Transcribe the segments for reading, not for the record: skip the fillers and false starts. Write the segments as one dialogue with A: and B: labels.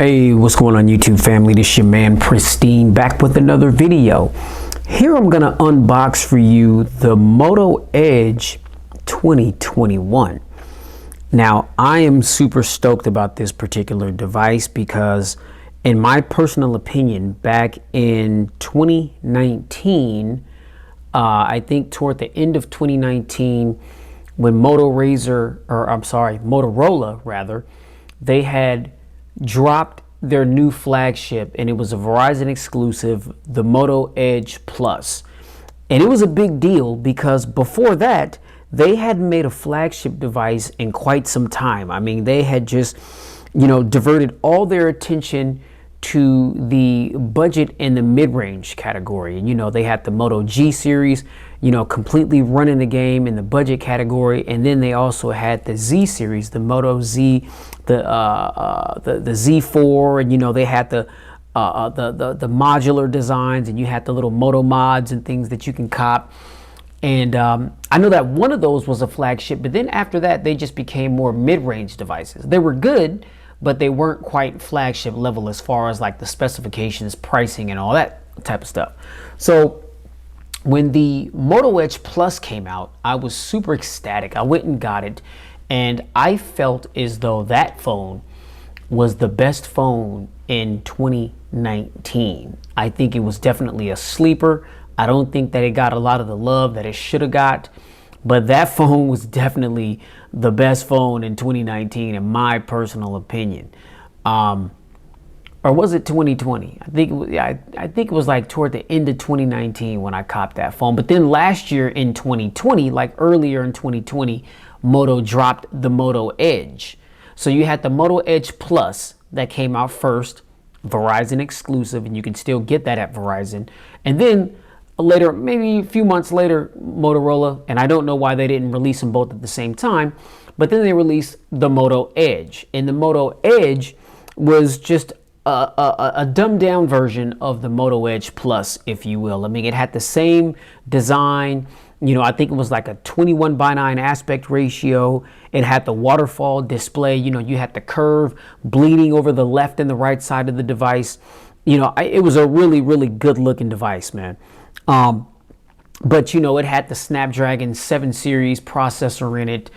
A: Hey, what's going on YouTube family? This your man Pristine back with another video. Here I'm gonna unbox for you the Moto Edge 2021. Now I am super stoked about this particular device because in my personal opinion, back in 2019, I think toward the end of 2019, when Motorola rather, they had dropped their new flagship, and it was a Verizon exclusive, the Moto Edge Plus. And it was a big deal because before that, they hadn't made a flagship device in quite some time. I mean, they had just, diverted all their attention to the budget and the mid-range category. And, they had the Moto G series, completely running the game in the budget category. And then they also had the Z series, the Moto Z, the Z4, and, they had the modular designs, and you had the little Moto mods and things that you can cop. And I know that one of those was a flagship, but then after that, they just became more mid-range devices. They were good, but they weren't quite flagship level as far as like the specifications, pricing, and all that type of stuff. So when the Moto Edge Plus came out, I was super ecstatic. I went and got it, and I felt as though that phone was the best phone in 2019. I think it was definitely a sleeper. I don't think that it got a lot of the love that it should have got, but that phone was definitely the best phone in 2019 in my personal opinion. Or was it 2020? I think it was like toward the end of 2019 when I copped that phone. But then last year in 2020, like earlier in 2020, Moto dropped the Moto Edge. So you had the Moto Edge Plus that came out first, Verizon exclusive, and you can still get that at Verizon. And then later, maybe a few months later, Motorola, and I don't know why they didn't release them both at the same time, but then they released the Moto Edge. And the Moto Edge was just a dumbed down version of the Moto Edge Plus, if you will. I mean, it had the same design. I think it was like a 21:9 aspect ratio. It had the waterfall display. You had the curve bleeding over the left and the right side of the device. It was a really, really good looking device, man. But it had the Snapdragon 7 series processor in it,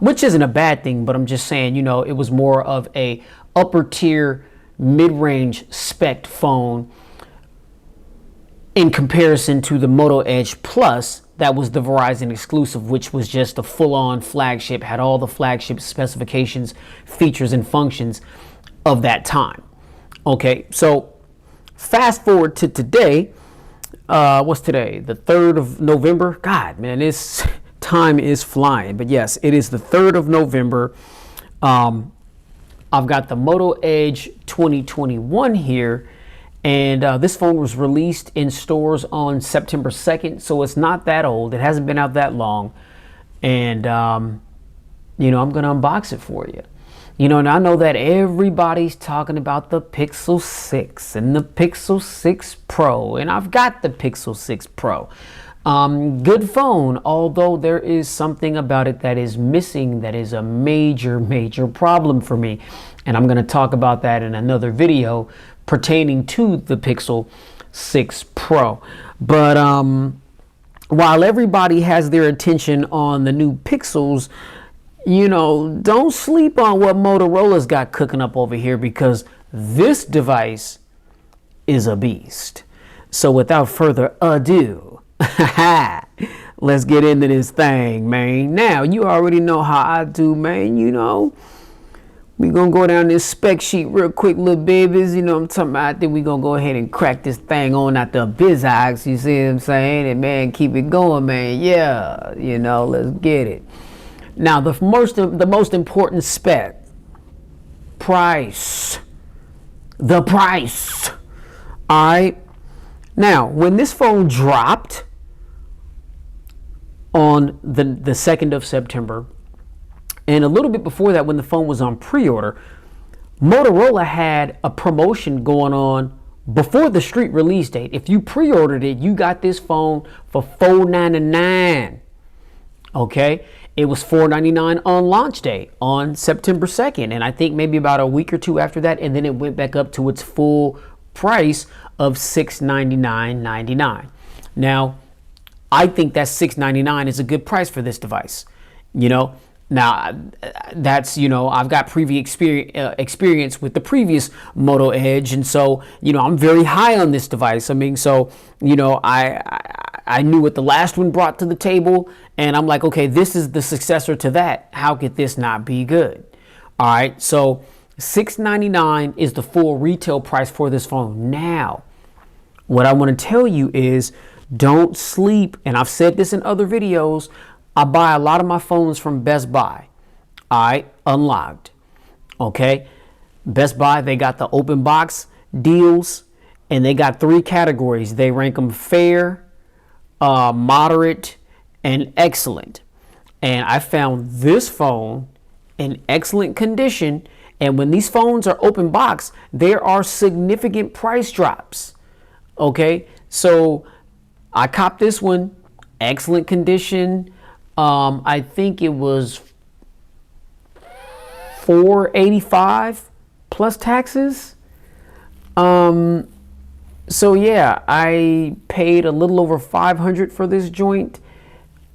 A: which isn't a bad thing, but I'm just saying, it was more of a upper tier mid-range spec phone in comparison to the Moto Edge Plus that was the Verizon exclusive, which was just a full-on flagship, had all the flagship specifications, features, and functions of that time. Okay, so fast forward to today. What's today? The 3rd of November. God, man, this time is flying. But yes, it is the 3rd of November. I've got the Moto Edge 2021 here, and this phone was released in stores on September 2nd, so it's not that old. It hasn't been out that long, and I'm gonna unbox it for you. And I know that everybody's talking about the Pixel 6 and the Pixel 6 Pro, and I've got the Pixel 6 Pro. Good phone, although there is something about it that is missing that is a major, major problem for me. And I'm going to talk about that in another video pertaining to the Pixel 6 Pro. But while everybody has their attention on the new Pixels, don't sleep on what Motorola's got cooking up over here, because this device is a beast. So without further ado, let's get into this thing, man. Now, you already know how I do, man. We gonna go down this spec sheet real quick, little babies. I'm talking about. Then we gonna go ahead and crack this thing on at the bizax. You see what I'm saying? And man, keep it going, man. Yeah, let's get it. Now, the most important spec, price. The price. All right. Now, when this phone dropped on the 2nd of September, and a little bit before that, when the phone was on pre-order, Motorola had a promotion going on before the street release date. If you pre-ordered it, you got this phone for $499. Okay, it was $4.99 on launch day on September 2nd, and I think maybe about a week or two after that, and then it went back up to its full price of $699.99. Now, I think that $699 is a good price for this device. You know, now that's, you know, I've got previous experience with the previous Moto Edge, and so, you know, I'm very high on this device. I mean, so, you know, I knew what the last one brought to the table, and I'm like, okay, this is the successor to that. How could this not be good? All right, so $699 is the full retail price for this phone. Now, what I want to tell you is, don't sleep, and I've said this in other videos, I buy a lot of my phones from Best Buy. All right, unlocked. Okay, Best Buy, they got the open box deals, and they got 3 categories. They rank them fair, moderate, and excellent. And I found this phone in excellent condition. And when these phones are open box, there are significant price drops. Okay, so I copped this one, excellent condition. I think it was $485 plus taxes. So yeah, I paid a little over $500 for this joint.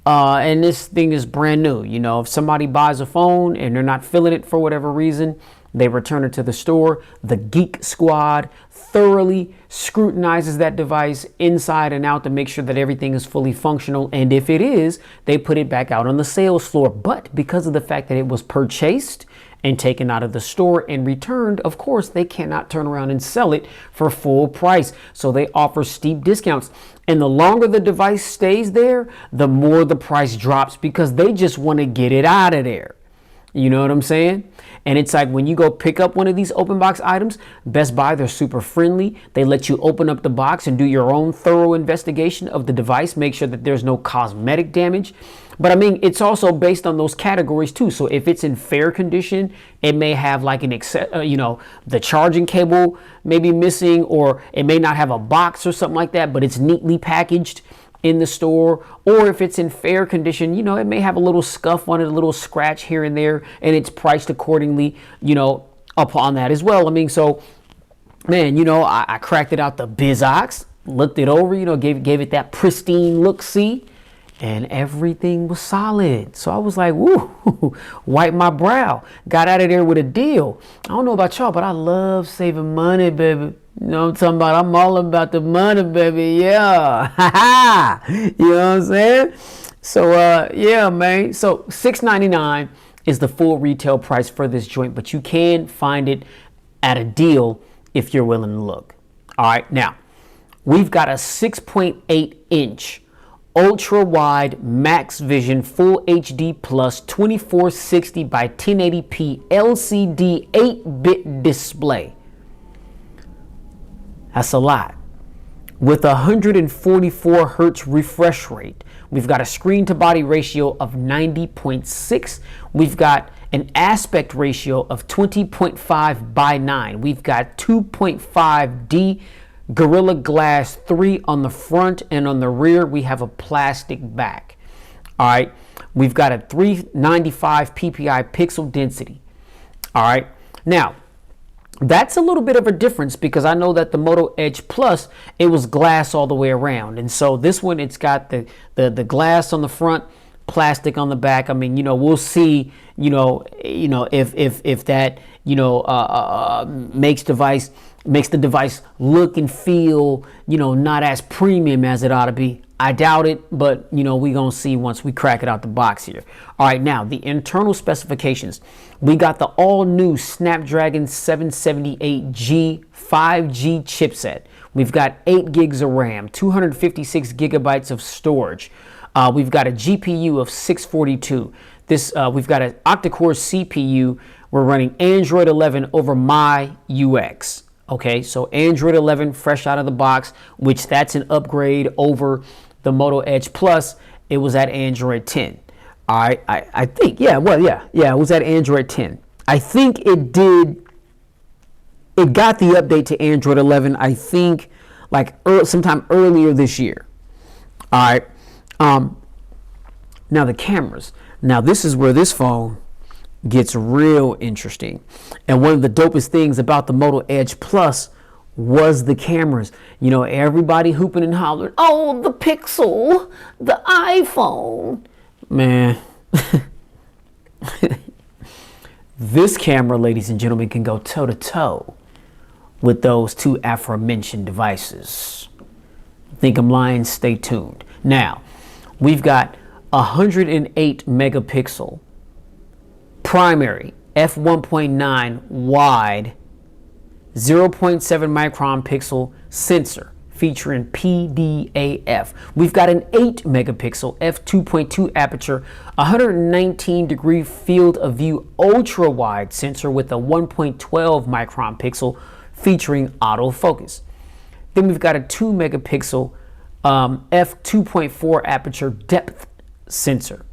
A: And this thing is brand new. You know, if somebody buys a phone and they're not feeling it for whatever reason, they return it to the store. The Geek Squad thoroughly scrutinizes that device inside and out to make sure that everything is fully functional. And if it is, they put it back out on the sales floor. But because of the fact that it was purchased and taken out of the store and returned, of course, they cannot turn around and sell it for full price. So they offer steep discounts. And the longer the device stays there, the more the price drops, because they just want to get it out of there. You know what I'm saying? And it's like when you go pick up one of these open box items, Best Buy, they're super friendly. They let you open up the box and do your own thorough investigation of the device, make sure that there's no cosmetic damage. But I mean, it's also based on those categories too. So if it's in fair condition, it may have like an, you know, the charging cable may be missing, or it may not have a box or something like that, but it's neatly packaged in the store. Or if it's in fair condition, you know, it may have a little scuff on it, a little scratch here and there, and it's priced accordingly, you know, upon that as well. I mean, so, man, you know, I cracked it out the BizOx, looked it over, you know, gave it that pristine look-see, and everything was solid. So I was like, woo, wipe my brow, got out of there with a deal. I don't know about y'all, but I love saving money, baby. You know what I'm talking about? I'm all about the money, baby. Yeah. You know what I'm saying? So, yeah, man. So $699 is the full retail price for this joint, but you can find it at a deal if you're willing to look. All right. Now, we've got a 6.8 inch ultra wide max vision full HD plus 2460 by 1080p LCD 8-bit display. That's a lot. With 144 hertz refresh rate. We've got a screen to body ratio of 90.6. We've got an aspect ratio of 20.5 by 9. We've got 2.5D Gorilla Glass 3 on the front, and on the rear we have a plastic back. All right. We've got a 395 ppi pixel density. All right. Now, that's a little bit of a difference, because I know that the Moto Edge Plus, it was glass all the way around. And so this one, it's got the glass on the front, plastic on the back. I mean, you know, we'll see, you know, if that, you know, makes the device look and feel, you know, not as premium as it ought to be. I doubt it, but, you know, we're going to see once we crack it out the box here. All right, now, the internal specifications. We got the all-new Snapdragon 778G 5G chipset. We've got 8 gigs of RAM, 256 gigabytes of storage. We've got a GPU of 642. We've got an octa-core CPU. We're running Android 11 over my UX. Okay, so Android 11 fresh out of the box, which that's an upgrade over the Moto Edge Plus. It was at Android 10. All right, I think, yeah, it was at Android 10. I think it got the update to Android 11, I think, like sometime earlier this year. All right. Now the cameras. Now this is where this phone gets real interesting. And one of the dopest things about the Moto Edge Plus was the cameras. You know, everybody hooping and hollering, oh, the Pixel, the iPhone. Man, this camera, ladies and gentlemen, can go toe to toe with those two aforementioned devices. Think I'm lying? Stay tuned. Now, we've got 108 megapixel primary f1.9 wide 0.7 micron pixel sensor featuring PDAF. We've got an 8 megapixel f2.2 aperture, 119 degree field of view ultra wide sensor with a 1.12 micron pixel featuring autofocus. Then we've got a 2 megapixel f2.4 aperture depth sensor.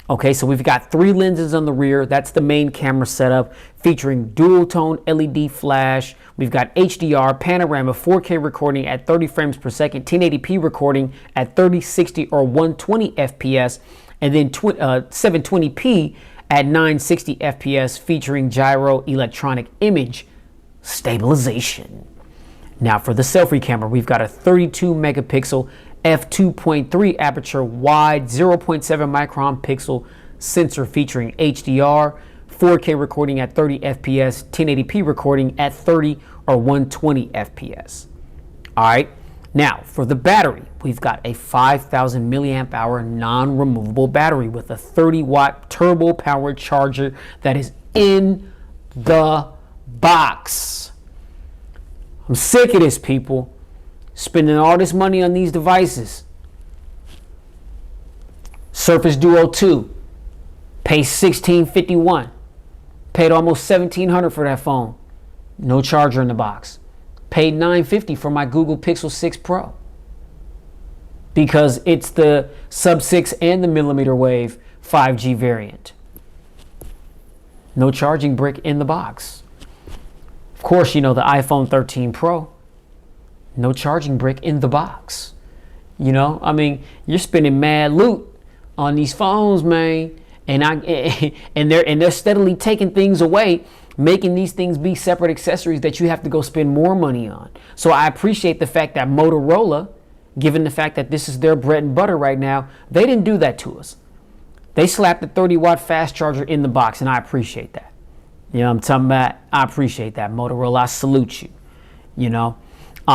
A: Okay, so we've got 3 lenses on the rear. That's the main camera setup, featuring dual tone LED flash. We've got HDR, panorama, 4K recording at 30 frames per second, 1080p recording at 30, 60, or 120 FPS, and then 720p at 960 FPS, featuring gyro electronic image stabilization. Now for the selfie camera, we've got a 32 megapixel f2.3 aperture wide 0.7 micron pixel sensor featuring HDR, 4K recording at 30 FPS, 1080p recording at 30 or 120 FPS. All right. Now for the battery, we've got a 5,000 milliamp hour non-removable battery with a 30 watt turbo powered charger that is in the box. I'm sick of this, people. Spending all this money on these devices. Surface Duo 2 pays $1,651. Paid almost $1,700 for that phone. No charger in the box. Paid $950 for my Google Pixel 6 Pro. Because it's the sub 6 and the millimeter wave 5G variant. No charging brick in the box. Of course, you know the iPhone 13 Pro. No charging brick in the box. You know, I mean, you're spending mad loot on these phones, man, and they're steadily taking things away, making these things be separate accessories that you have to go spend more money on. So I appreciate the fact that Motorola, given the fact that this is their bread and butter right now, they didn't do that to us. They slapped the 30 watt fast charger in the box, and I appreciate that. You know what I'm talking about? I appreciate that, Motorola. I salute you. You know.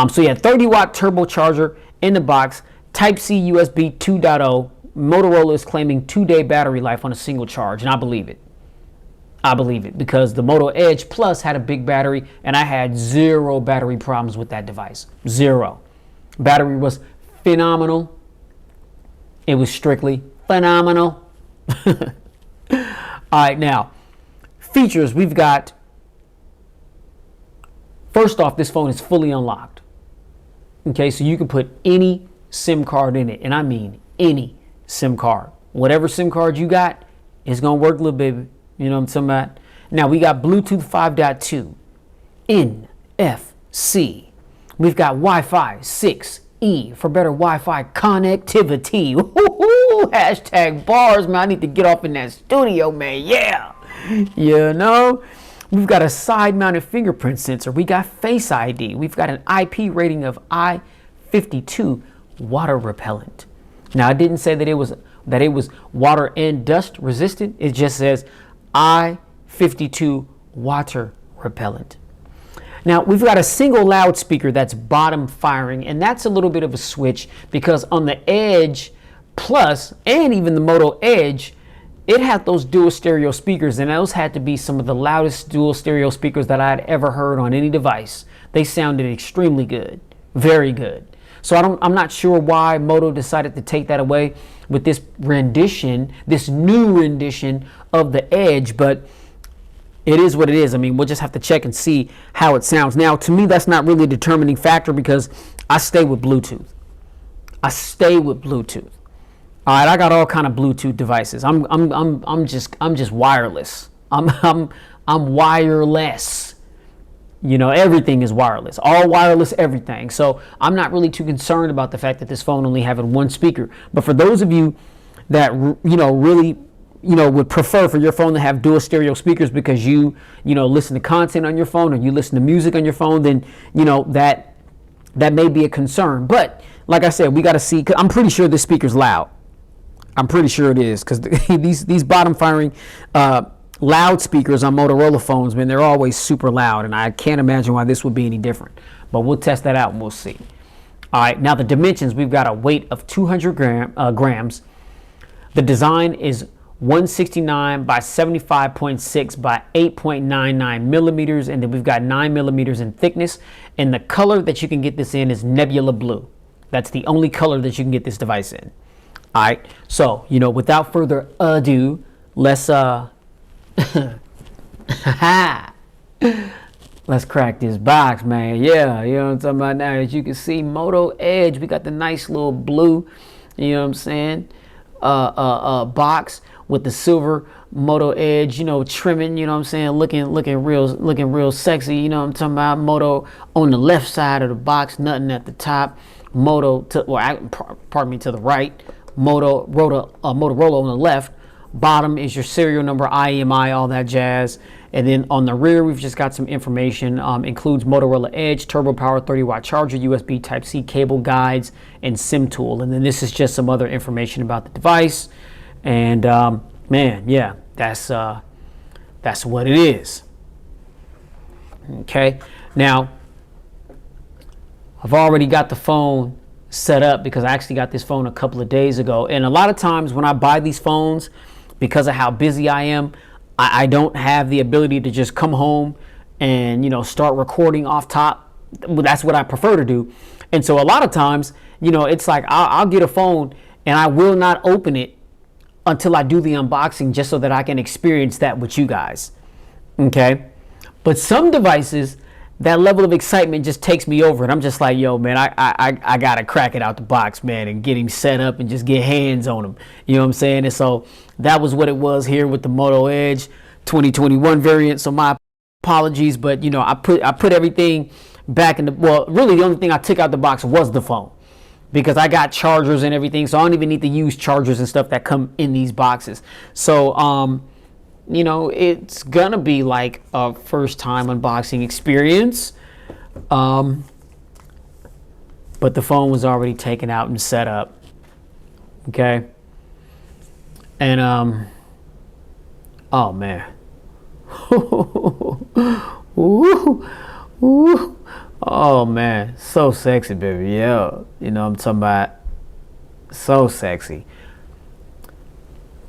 A: So yeah, 30 watt turbocharger in the box, Type-C USB 2.0. Motorola is claiming 2-day battery life on a single charge, and I believe it. I believe it because the Moto Edge Plus had a big battery, and I had 0 battery problems with that device. 0. Battery was phenomenal. It was strictly phenomenal. All right, now, features we've got. First off, this phone is fully unlocked. Okay, so you can put any SIM card in it, and I mean any SIM card. Whatever SIM card you got, it's gonna work, little baby. You know what I'm talking about? Now we got Bluetooth 5.2, NFC. We've got Wi-Fi 6E for better Wi-Fi connectivity. Woo-hoo! Hashtag bars, man. I need to get off in that studio, man. Yeah, you know. We've got a side-mounted fingerprint sensor. We got Face ID. We've got an IP rating of I52 water repellent. Now, I didn't say that it was water and dust resistant. It just says I52 water repellent. Now, we've got a single loudspeaker that's bottom firing, and that's a little bit of a switch because on the Edge Plus and even the Moto Edge, it had those dual stereo speakers, and those had to be some of the loudest dual stereo speakers that I had ever heard on any device. They sounded extremely good, very good. So I'm not sure why Moto decided to take that away with this rendition, this new rendition of the Edge, but it is what it is. I mean, we'll just have to check and see how it sounds. Now, to me, that's not really a determining factor because I stay with Bluetooth. I stay with Bluetooth. All right, I got all kind of Bluetooth devices. I'm just wireless. I'm wireless. You know, everything is wireless. All wireless, everything. So I'm not really too concerned about the fact that this phone only having one speaker. But for those of you that really would prefer for your phone to have dual stereo speakers because you listen to content on your phone or you listen to music on your phone, then that may be a concern. But like I said, we got to see. I'm pretty sure this speaker's loud. I'm pretty sure it is, because these bottom firing loudspeakers on Motorola phones, man, they're always super loud, and I can't imagine why this would be any different. But we'll test that out and we'll see. All right, now the dimensions, we've got a weight of 200 grams. The design is 169 by 75.6 by 8.99 millimeters, and then we've got 9 millimeters in thickness. And the color that you can get this in is nebula blue. That's the only color that you can get this device in. All right, so without further ado, let's let's crack this box, man. Yeah, you know what I'm talking about. Now, as you can see, Moto Edge, we got the nice little blue, you know what I'm saying, box with the silver Moto Edge, trimming, you know what I'm saying, looking real sexy, you know what I'm talking about. Moto on the left side of the box, nothing at the top. Moto to the right. Motorola on the left. Bottom is your serial number, IMI, all that jazz. And then on the rear, we've just got some information. Includes Motorola Edge, turbo power, 30-watt charger, USB Type-C cable guides, and SIM tool. And then this is just some other information about the device. And man, yeah, that's what it is. Okay, now I've already got the phone set up because I actually got this phone a couple of days ago. And a lot of times when I buy these phones, because of how busy I am, I don't have the ability to just come home and start recording off top. That's what I prefer to do. And so a lot of times, it's like I'll get a phone and I will not open it until I do the unboxing, just so that I can experience that with you guys. Okay, but some devices, that level of excitement just takes me over, and I'm just like, yo, man, I gotta crack it out the box, man, and get him set up and just get hands on him. You know what I'm saying? And so that was what it was here with the Moto Edge 2021 variant. So my apologies, but I put everything back in the, well, really the only thing I took out the box was the phone, because I got chargers and everything, so I don't even need to use chargers and stuff that come in these boxes. So it's gonna be like a first time unboxing experience. But the phone was already taken out and set up. Okay. And oh man. Ooh, ooh. Oh man, so sexy, baby. Yeah, I'm talking about, so sexy.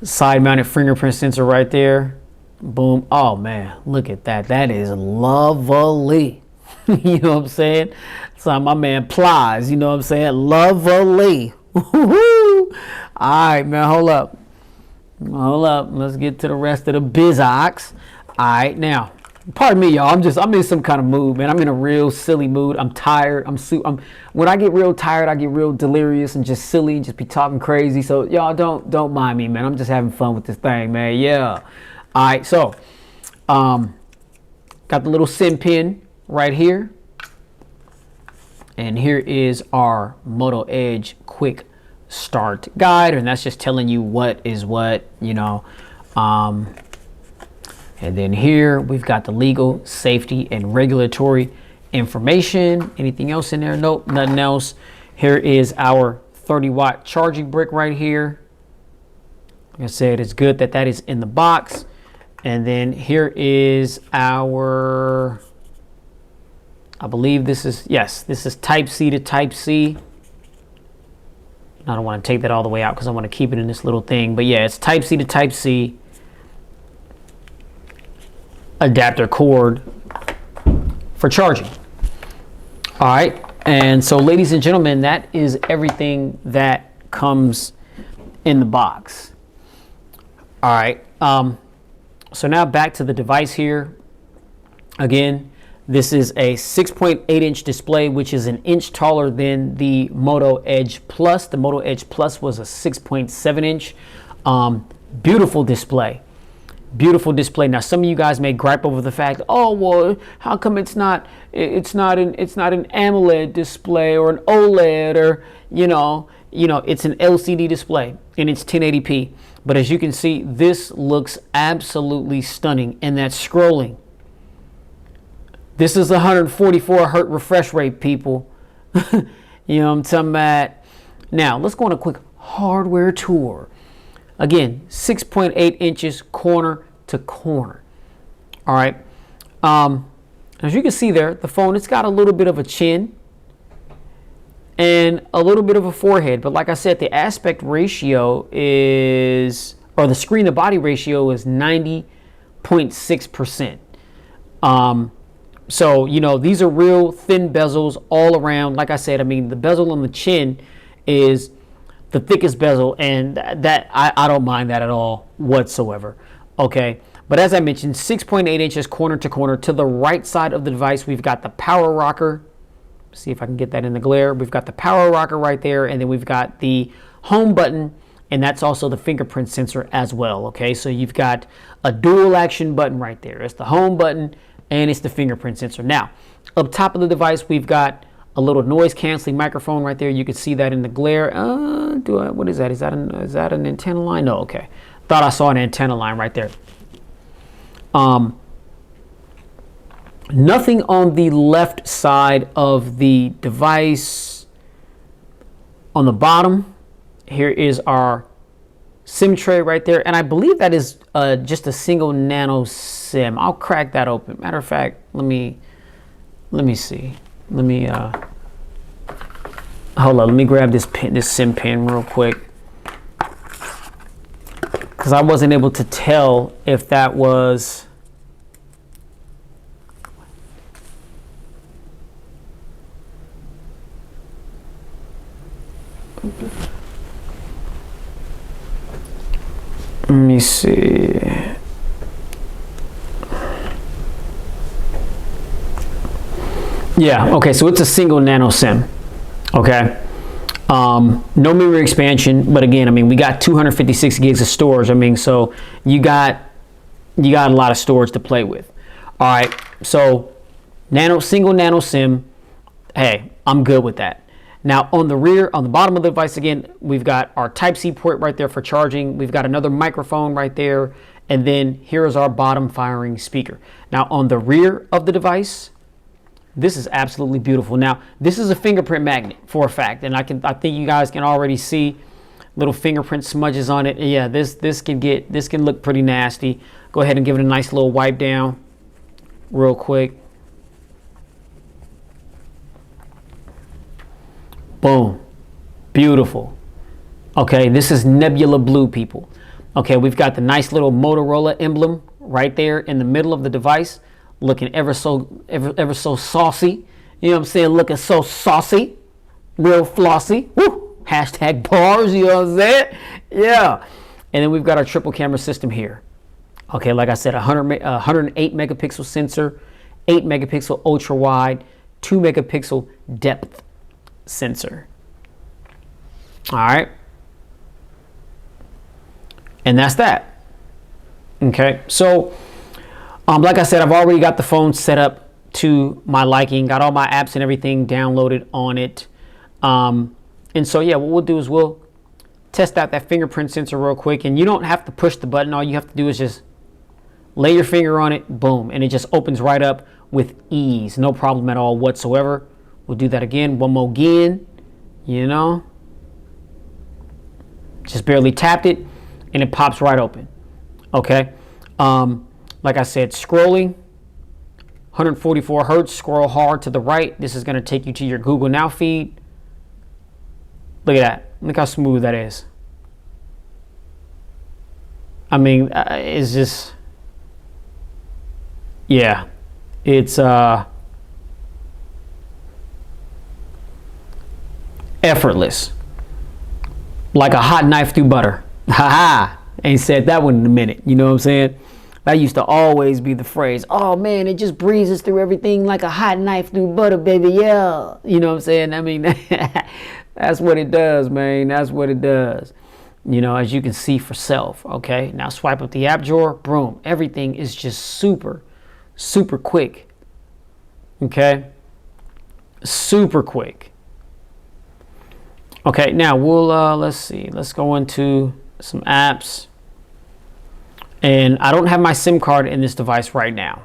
A: Side mounted fingerprint sensor right there. Boom. Oh man, look at that. That is lovely. You know what I'm saying? So my man Plies, you know what I'm saying? Lovely. All right, man, hold up. Let's get to the rest of the bizox. All right, now, pardon me, y'all. I'm in some kind of mood, man. I'm in a real silly mood. I'm tired. When I get real tired, I get real delirious and just silly and just be talking crazy. So y'all don't mind me, man. I'm just having fun with this thing, man. Yeah. All right. So, got the little SIM pin right here, and here is our Moto Edge quick start guide, and that's just telling you what is what, and then here we've got the legal, safety, and regulatory information. Anything else in there? Nope, nothing else. Here is our 30-watt charging brick right here. Like I said, it's good that that is in the box. And then here is our, I believe this is, yes, this is Type-C to Type-C. I don't want to take that all the way out because I want to keep it in this little thing. But yeah, it's Type-C to Type-C. Adapter cord for charging. All right, and so ladies and gentlemen, that is everything that comes in the box. All right, so now back to the device here. Again, this is a 6.8 inch display, which is an inch taller than the Moto Edge Plus. The Moto Edge Plus was a 6.7 inch. Beautiful display. Beautiful display. Now, some of you guys may gripe over the fact, oh well, how come it's not an AMOLED display or an OLED, or it's an LCD display. and it's 1080p. But as you can see, this looks absolutely stunning. And that scrolling. This is 144 hertz refresh rate, people. You know what I'm talking about? Now, let's go on a quick hardware tour. Again, 6.8 inches corner to corner. All right. As you can see there, the phone, it's got a little bit of a chin and a little bit of a forehead. But like I said, the aspect ratio is, or the screen to body ratio is 90.6%. So, you know, these are real thin bezels all around. Like I said, I mean, the bezel on the chin is the thickest bezel, and that I don't mind that at all whatsoever. Okay. But as I mentioned, 6.8 inches corner to corner. To the right side of the device, we've got the power rocker. See if I can get that in the glare. We've got the power rocker right there, and then we've got the home button, and that's also the fingerprint sensor as well. Okay, so you've got a dual action button right there. It's the home button and it's the fingerprint sensor. Now, up top of the device, we've got a little noise canceling microphone right there. You can see that in the glare. What is that? Is that an antenna line? No, okay. Thought I saw an antenna line right there. Nothing on the left side of the device. On the bottom, here is our SIM tray right there, and I believe that is just a single nano SIM. I'll crack that open. Matter of fact, let me see. Hold on. Let me grab this SIM pin real quick, because I wasn't able to tell if that was. Let me see. Yeah, okay, so it's a single nano SIM. Okay. No memory expansion, but again, I mean, we got 256 gigs of storage. I mean, so you got a lot of storage to play with. All right, so single nano SIM. Hey, I'm good with that. Now on the rear, on the bottom of the device, again, we've got our Type-C port right there for charging. We've got another microphone right there. And then here is our bottom firing speaker. Now on the rear of the device, this is absolutely beautiful. Now, this is a fingerprint magnet for a fact. And I think you guys can already see little fingerprint smudges on it. And yeah, this can look pretty nasty. Go ahead and give it a nice little wipe down real quick. Boom. Beautiful. Okay, this is Nebula Blue, people. Okay, we've got the nice little Motorola emblem right there in the middle of the device, looking ever so saucy. You know what I'm saying? Looking so saucy. Real flossy. Woo! Hashtag bars, you know what I'm saying? Yeah. And then we've got our triple camera system here. Okay, like I said, 108 megapixel sensor, 8 megapixel ultra wide, 2 megapixel depth sensor. All right, and that's that. Okay, so like I said, I've already got the phone set up to my liking, got all my apps and everything downloaded on it. And so yeah, what we'll do is we'll test out that fingerprint sensor real quick, and you don't have to push the button. All you have to do is just lay your finger on it, boom, and it just opens right up with ease, no problem at all whatsoever. We'll do that again, one more again, you know. Just barely tapped it and it pops right open. Okay. Like I said, scrolling, 144 hertz, scroll hard to the right. This is going to take you to your Google Now feed. Look at that. Look how smooth that is. I mean, it's just, yeah, it's, effortless, like a hot knife through butter. Ha! Ain't said that one in a minute. You know what I'm saying? That used to always be the phrase. Oh man, it just breezes through everything like a hot knife through butter, baby. Yeah. You know what I'm saying? I mean, that's what it does, man. That's what it does. You know, as you can see for self. Okay. Now swipe up the app drawer. Boom. Everything is just super quick. Okay. Super quick. Okay, now we'll let's see. Let's go into some apps. And I don't have my SIM card in this device right now.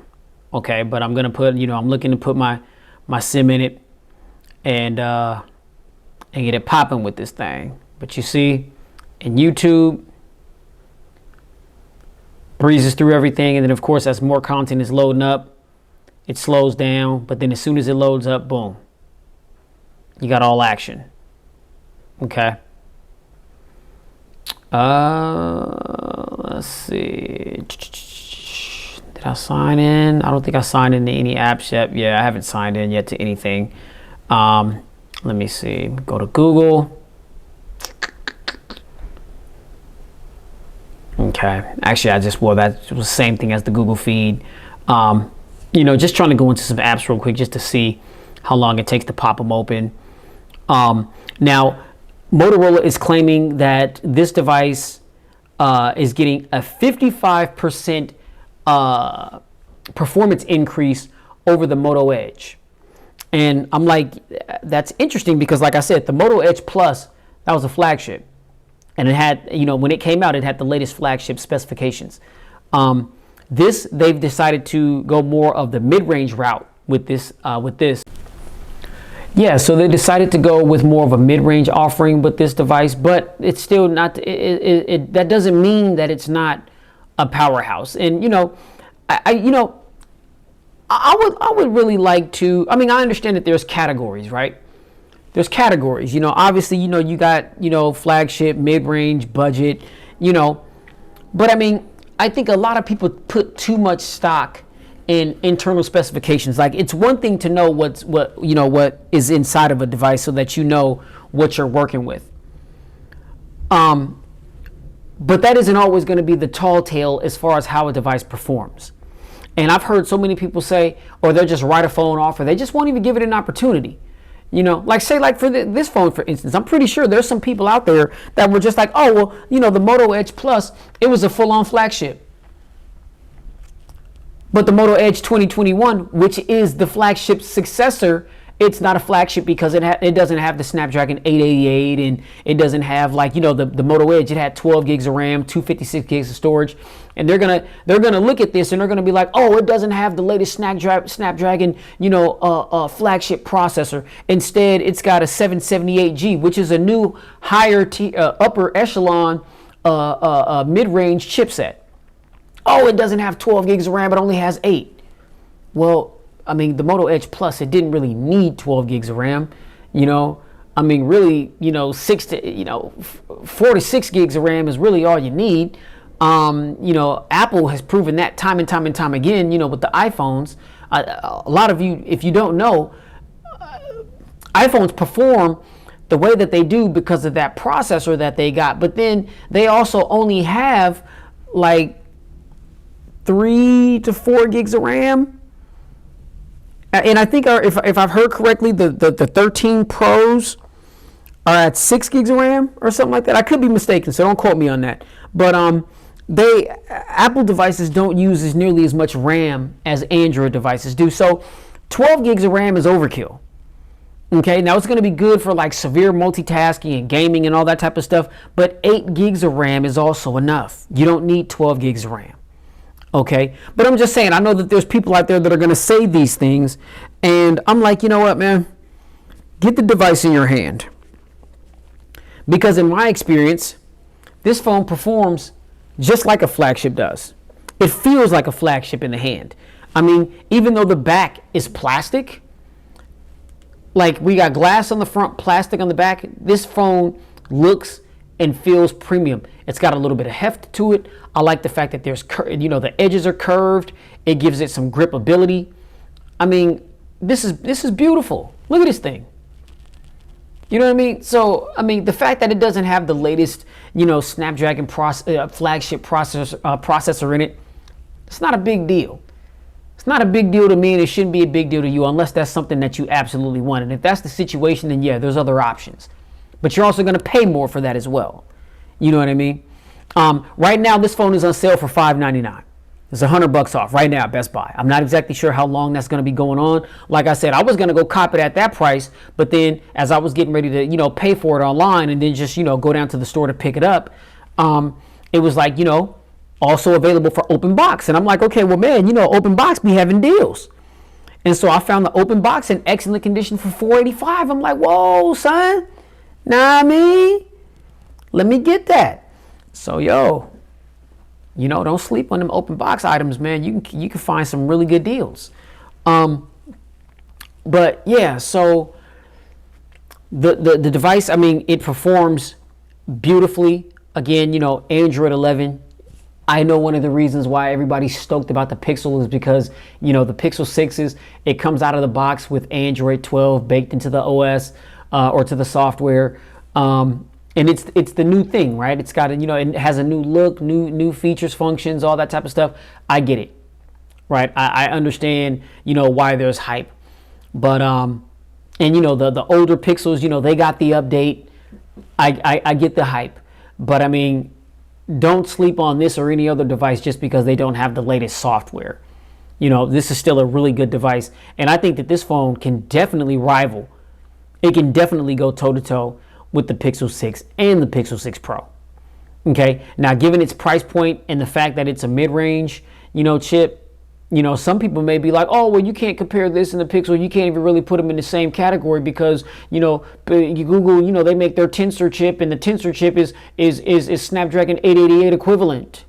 A: Okay, but I'm gonna put, I'm looking to put my SIM in it and get it popping with this thing. But you see, in YouTube, breezes through everything, and then of course as more content is loading up, it slows down, but then as soon as it loads up, boom, you got all action. Okay. Let's see. Did I sign in? I don't think I signed into any apps yet. Yeah, I haven't signed in yet to anything. Let me see. Go to Google. Okay. Actually, that was the same thing as the Google feed. Just trying to go into some apps real quick just to see how long it takes to pop them open. Now, Motorola is claiming that this device is getting a 55% performance increase over the Moto Edge. And I'm like, that's interesting because, like I said, the Moto Edge Plus, that was a flagship. And it had, when it came out, it had the latest flagship specifications. They've decided to go more of the mid-range route with this. Yeah, so they decided to go with more of a mid-range offering with this device, but it's still not. That doesn't mean that it's not a powerhouse. And I would really like to. I mean, I understand that there's categories, right? There's categories. Obviously, you got flagship, mid-range, budget. But I mean, I think a lot of people put too much stock in internal specifications. Like, it's one thing to know what is inside of a device so that you know what you're working with. But that isn't always going to be the tall tale as far as how a device performs. And I've heard so many people say, or they'll just write a phone off, or they just won't even give it an opportunity. Like for this phone, for instance, I'm pretty sure there's some people out there that were just like, oh, well, the Moto Edge Plus, it was a full-on flagship. But the Moto Edge 2021, which is the flagship successor, it's not a flagship because it doesn't have the Snapdragon 888, and it doesn't have the Moto Edge. It had 12 gigs of RAM, 256 gigs of storage, and they're gonna look at this and they're gonna be like, oh, it doesn't have the latest Snapdragon flagship processor. Instead, it's got a 778G, which is a new higher upper echelon mid-range chipset. Oh, it doesn't have 12 gigs of RAM, it only has 8. Well, I mean, the Moto Edge Plus, it didn't really need 12 gigs of RAM, I mean, really, 4 to 6 gigs of RAM is really all you need. Apple has proven that time and time and time again, with the iPhones. A lot of you, if you don't know, iPhones perform the way that they do because of that processor that they got. But then they also only have like 3 to 4 gigs of RAM. And I think if I've heard correctly, the 13 Pros are at 6 gigs of RAM or something like that. I could be mistaken, so don't quote me on that. But Apple devices don't use nearly as much RAM as Android devices do. So 12 gigs of RAM is overkill. Okay, now it's going to be good for like severe multitasking and gaming and all that type of stuff. But 8 gigs of RAM is also enough. You don't need 12 gigs of RAM. Okay, but I'm just saying, I know that there's people out there that are going to say these things, and I'm like, you know what, man, get the device in your hand, because in my experience, this phone performs just like a flagship does. It feels like a flagship in the hand. I mean, even though the back is plastic, like we got glass on the front, plastic on the back, this phone looks and feels premium. It's got a little bit of heft to it. I like the fact that there's, the edges are curved. It gives it some gripability. I mean, this is beautiful. Look at this thing. You know what I mean? So, I mean, the fact that it doesn't have the latest, Snapdragon flagship processor in it, it's not a big deal. It's not a big deal to me, and it shouldn't be a big deal to you unless that's something that you absolutely want. And if that's the situation, then yeah, there's other options. But you're also going to pay more for that as well. You know what I mean? Right now, this phone is on sale for $599. It's $100 off right now at Best Buy. I'm not exactly sure how long that's going to be going on. Like I said, I was going to go cop it at that price, but then as I was getting ready to, pay for it online and then just, go down to the store to pick it up, it was like, also available for open box. And I'm like, okay, well, man, open box be having deals. And so I found the open box in excellent condition for $485. I'm like, whoa, son, nah, me, let me get that. So, don't sleep on them open box items, man. You can find some really good deals. But yeah, so the device, I mean, it performs beautifully. Again, Android 11. I know one of the reasons why everybody's stoked about the Pixel is because, the Pixel 6s, it comes out of the box with Android 12 baked into the OS or to the software. And it's the new thing, right? It's got it has a new look, new features, functions, all that type of stuff. I get it, right? I understand, why there's hype. But and the older Pixels, they got the update. I get the hype. But I mean, don't sleep on this or any other device just because they don't have the latest software. This is still a really good device. And I think that this phone can definitely rival. It can definitely go toe-to-toe with the Pixel 6 and the Pixel 6 Pro. Okay. Now, given its price point and the fact that it's a mid-range, chip, some people may be like, oh, well, you can't compare this and the Pixel. You can't even really put them in the same category because, Google, they make their Tensor chip and the Tensor chip is Snapdragon 888 equivalent.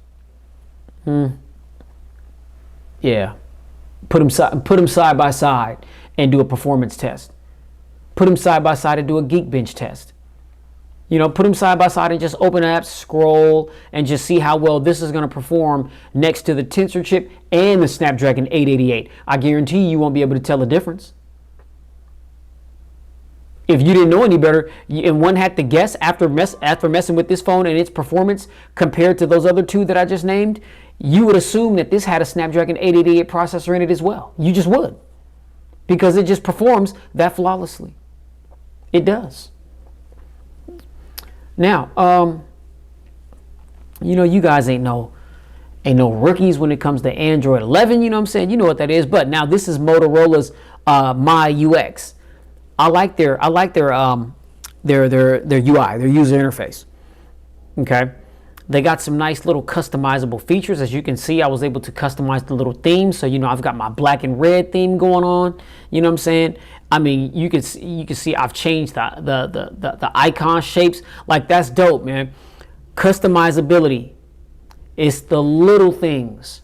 A: Yeah. Put them side by side and do a performance test. Put them side by side and do a Geekbench test. Put them side by side and just open apps, scroll, and just see how well this is going to perform next to the Tensor chip and the Snapdragon 888. I guarantee you won't be able to tell the difference. If you didn't know any better, and one had to guess after messing with this phone and its performance compared to those other two that I just named, you would assume that this had a Snapdragon 888 processor in it as well. You just would. Because it just performs that flawlessly. It does. Now, you guys ain't no rookies when it comes to Android 11. You know what I'm saying? You know what that is. But now this is Motorola's My UX. I like their UI, their user interface. Okay, they got some nice little customizable features. As you can see, I was able to customize the little theme. So I've got my black and red theme going on. You know what I'm saying? I mean, you can see I've changed the icon shapes. Like, that's dope, man. Customizability. It's the little things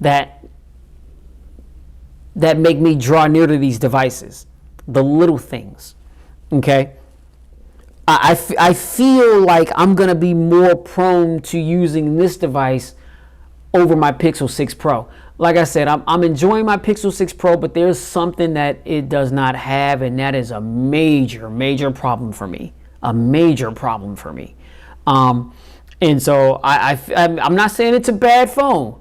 A: that make me draw near to these devices. The little things. Okay. I feel like I'm gonna be more prone to using this device over my Pixel 6 Pro. Like I said, I'm enjoying my Pixel 6 Pro, but there's something that it does not have, and that is a major problem for me. A major problem for me. And so I'm not saying it's a bad phone,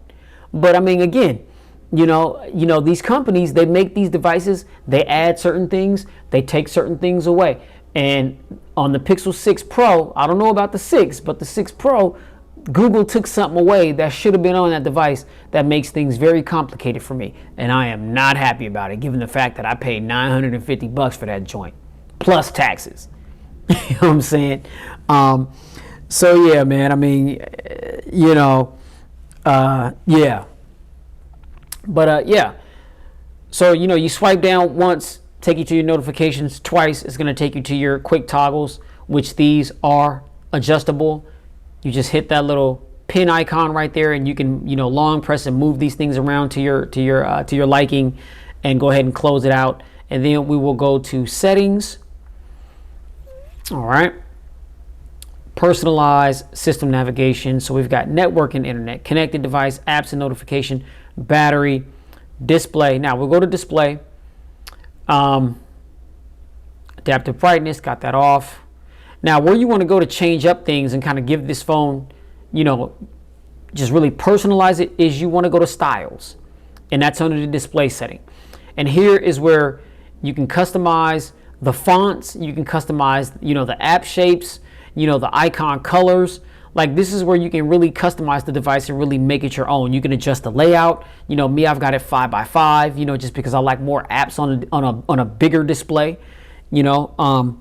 A: but I mean, again, these companies, they make these devices, they add certain things, they take certain things away. And on the Pixel 6 Pro, I don't know about the 6, but the 6 Pro, Google took something away that should have been on that device that makes things very complicated for me. And I am not happy about it, given the fact that I paid $950 for that joint, plus taxes. You know what I'm saying? So yeah, man, I mean, yeah. But yeah. So, you swipe down once, take you to your notifications. Twice, it's going to take you to your quick toggles, which these are adjustable. You just hit that little pin icon right there, and you can, long press and move these things around to your liking, and go ahead and close it out. And then we will go to settings. All right. Personalized system navigation. So we've got network and internet, connected device, apps and notification, battery, display. Now we'll go to display. Adaptive brightness, got that off. Now, where you want to go to change up things and kind of give this phone, just really personalize it, is you want to go to styles, and that's under the display setting. And here is where you can customize the fonts, you can customize, the app shapes, the icon colors. Like, this is where you can really customize the device and really make it your own. You can adjust the layout. You know, me, I've got it 5x5, you know, just because I like more apps on a bigger display, you know.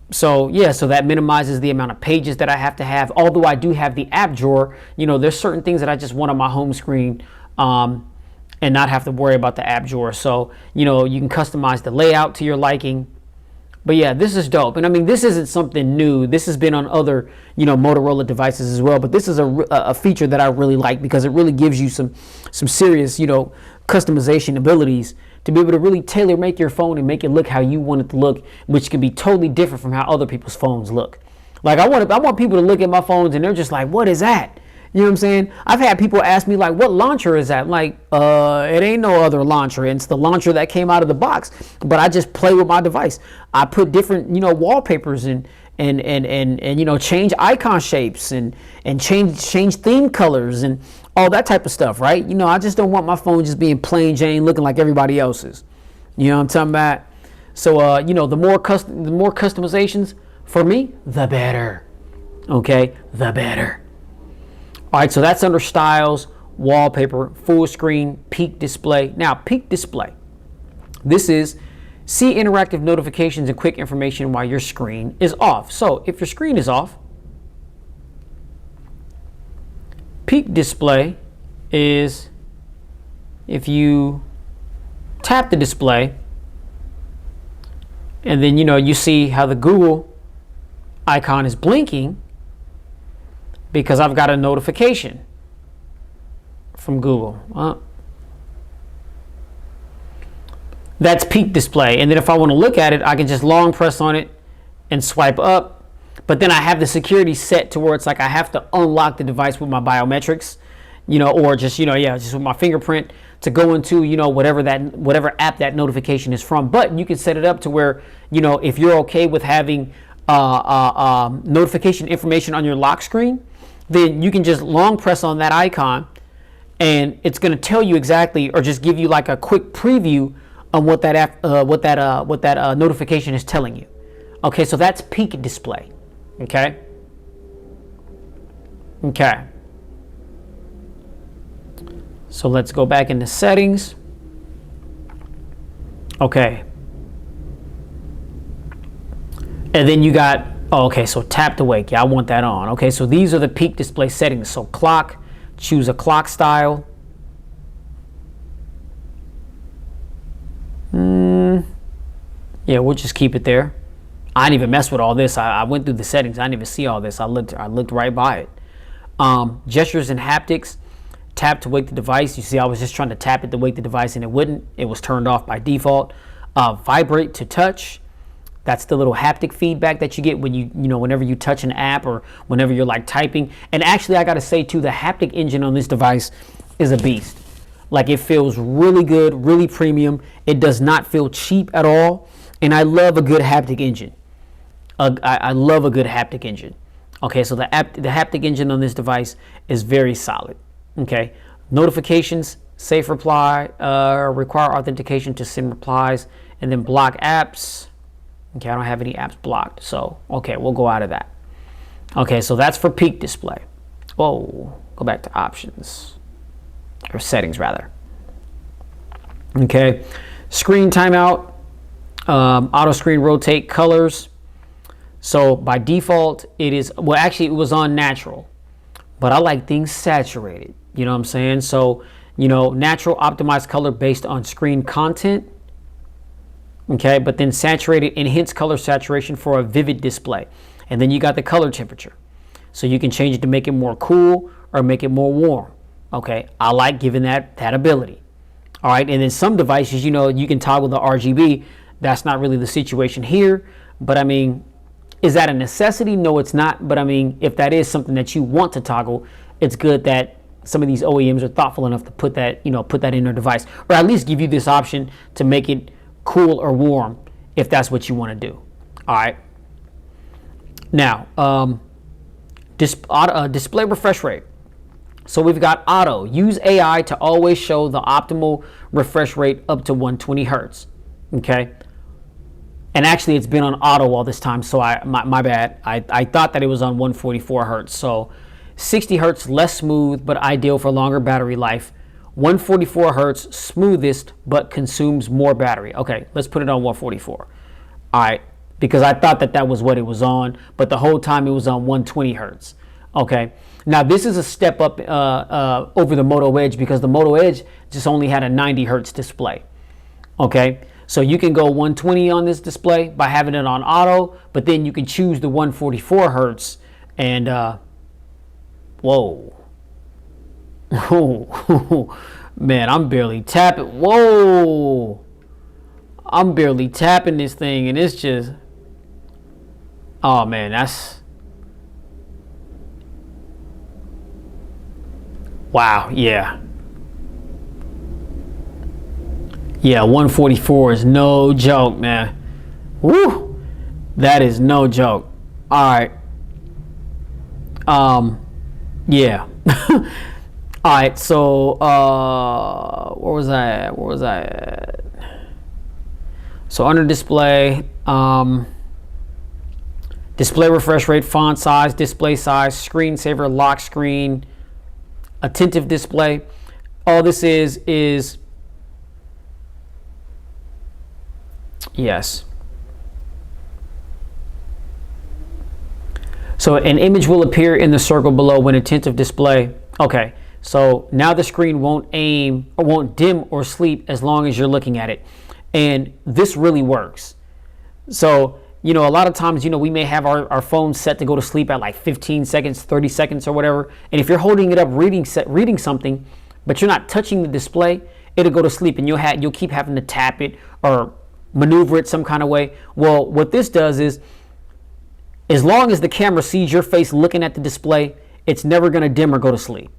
A: So yeah, so that minimizes the amount of pages that I have to have. Although I do have the app drawer, you know, there's certain things that I just want on my home screen, and not have to worry about the app drawer. So, you know, you can customize the layout to your liking. But yeah, this is dope. And I mean, this isn't something new. This has been on other, you know, Motorola devices as well. But this is a feature that I really like, because it really gives you some serious, you know, customization abilities to be able to really tailor make your phone and make it look how you want it to look, which can be totally different from how other people's phones look. Like, I want people to look at my phones and they're just like, what is that? You know what I'm saying? I've had people ask me, like, what launcher is that? Like, it ain't no other launcher. It's the launcher that came out of the box. But I just play with my device. I put different, you know, wallpapers and you know, change icon shapes and change theme colors and all that type of stuff, right? You know, I just don't want my phone just being plain Jane looking like everybody else's. You know what I'm talking about? So, you know, the more customizations for me, the better. Okay, the better. All right, so that's under styles, wallpaper, full screen, peak display. Now, peak display. This is see interactive notifications and quick information while your screen is off. So if your screen is off, peak display is if you tap the display and then, you know, you see how the Google icon is blinking, because I've got a notification from Google. That's peak display. And then if I want to look at it, I can just long press on it and swipe up. But then I have the security set to where it's like I have to unlock the device with my biometrics, you know, or just, you know, yeah, just with my fingerprint to go into, you know, whatever app that notification is from. But you can set it up to where, you know, if you're okay with having notification information on your lock screen, then you can just long press on that icon and it's going to tell you exactly, or just give you like a quick preview on what that notification is telling you. Okay, so that's peak display. Okay. So let's go back into settings. Okay. And then you got, okay, so tap to wake. Yeah, I want that on. Okay, so these are the peak display settings. So clock, choose a clock style. Yeah, we'll just keep it there. I didn't even mess with all this. I went through the settings. I didn't even see all this. I looked right by it. Gestures and haptics. Tap to wake the device. You see, I was just trying to tap it to wake the device and it wouldn't. It was turned off by default. Vibrate to touch. That's the little haptic feedback that you get when you know, whenever you touch an app or whenever you're like typing. And actually, I got to say too, the haptic engine on this device is a beast. Like, it feels really good, really premium. It does not feel cheap at all. And I love a good haptic engine. I love a good haptic engine. Okay, so the haptic engine on this device is very solid. Okay, notifications, safe reply, require authentication to send replies, and then block apps. Okay, I don't have any apps blocked, so okay, we'll go out of that. Okay, so that's for peak display. Whoa, go back to options, or settings rather. Okay, screen timeout, auto screen rotate colors. So by default, it is, well, actually it was on natural, but I like things saturated. You know what I'm saying? So, you know, natural optimized color based on screen content. Okay, but then saturated enhanced color saturation for a vivid display. And then you got the color temperature. So you can change it to make it more cool or make it more warm. Okay, I like giving that ability. All right, and then some devices, you know, you can toggle the RGB. That's not really the situation here. But I mean, is that a necessity? No, it's not. But I mean, if that is something that you want to toggle, it's good that some of these OEMs are thoughtful enough to put that, you know, put that in their device, or at least give you this option to make it cool or warm if that's what you want to do. All right. Now, display refresh rate. So we've got auto. Use AI to always show the optimal refresh rate up to 120 hertz. Okay. And actually, it's been on auto all this time, so my bad. I thought that it was on 144 hertz. So 60 hertz less smooth but ideal for longer battery life. 144 hertz smoothest but consumes more battery. Okay, let's put it on 144. All right, because I thought that was what it was on, but the whole time it was on 120 hertz. Okay, now this is a step up over the Moto Edge, because the Moto Edge just only had a 90 hertz display. Okay, so you can go 120 on this display by having it on auto, but then you can choose the 144 hertz and whoa. Man, I'm barely tapping. Whoa, I'm barely tapping this thing, and it's just, oh man, that's, wow. Yeah, 144 is no joke, man. Woo, that is no joke. All right. Yeah. All right, so where was I at? So under display, display refresh rate, font size, display size, screensaver, lock screen, attentive display. All this is yes. So an image will appear in the circle below when attentive display. Okay, so now the screen won't dim or sleep as long as you're looking at it. And this really works. So, a lot of times, we may have our phone set to go to sleep at like 15 seconds, 30 seconds or whatever. And if you're holding it up reading something, but you're not touching the display, it'll go to sleep and you'll keep having to tap it or maneuver it some kind of way. Well, what this does is, as long as the camera sees your face looking at the display, it's never going to dim or go to sleep.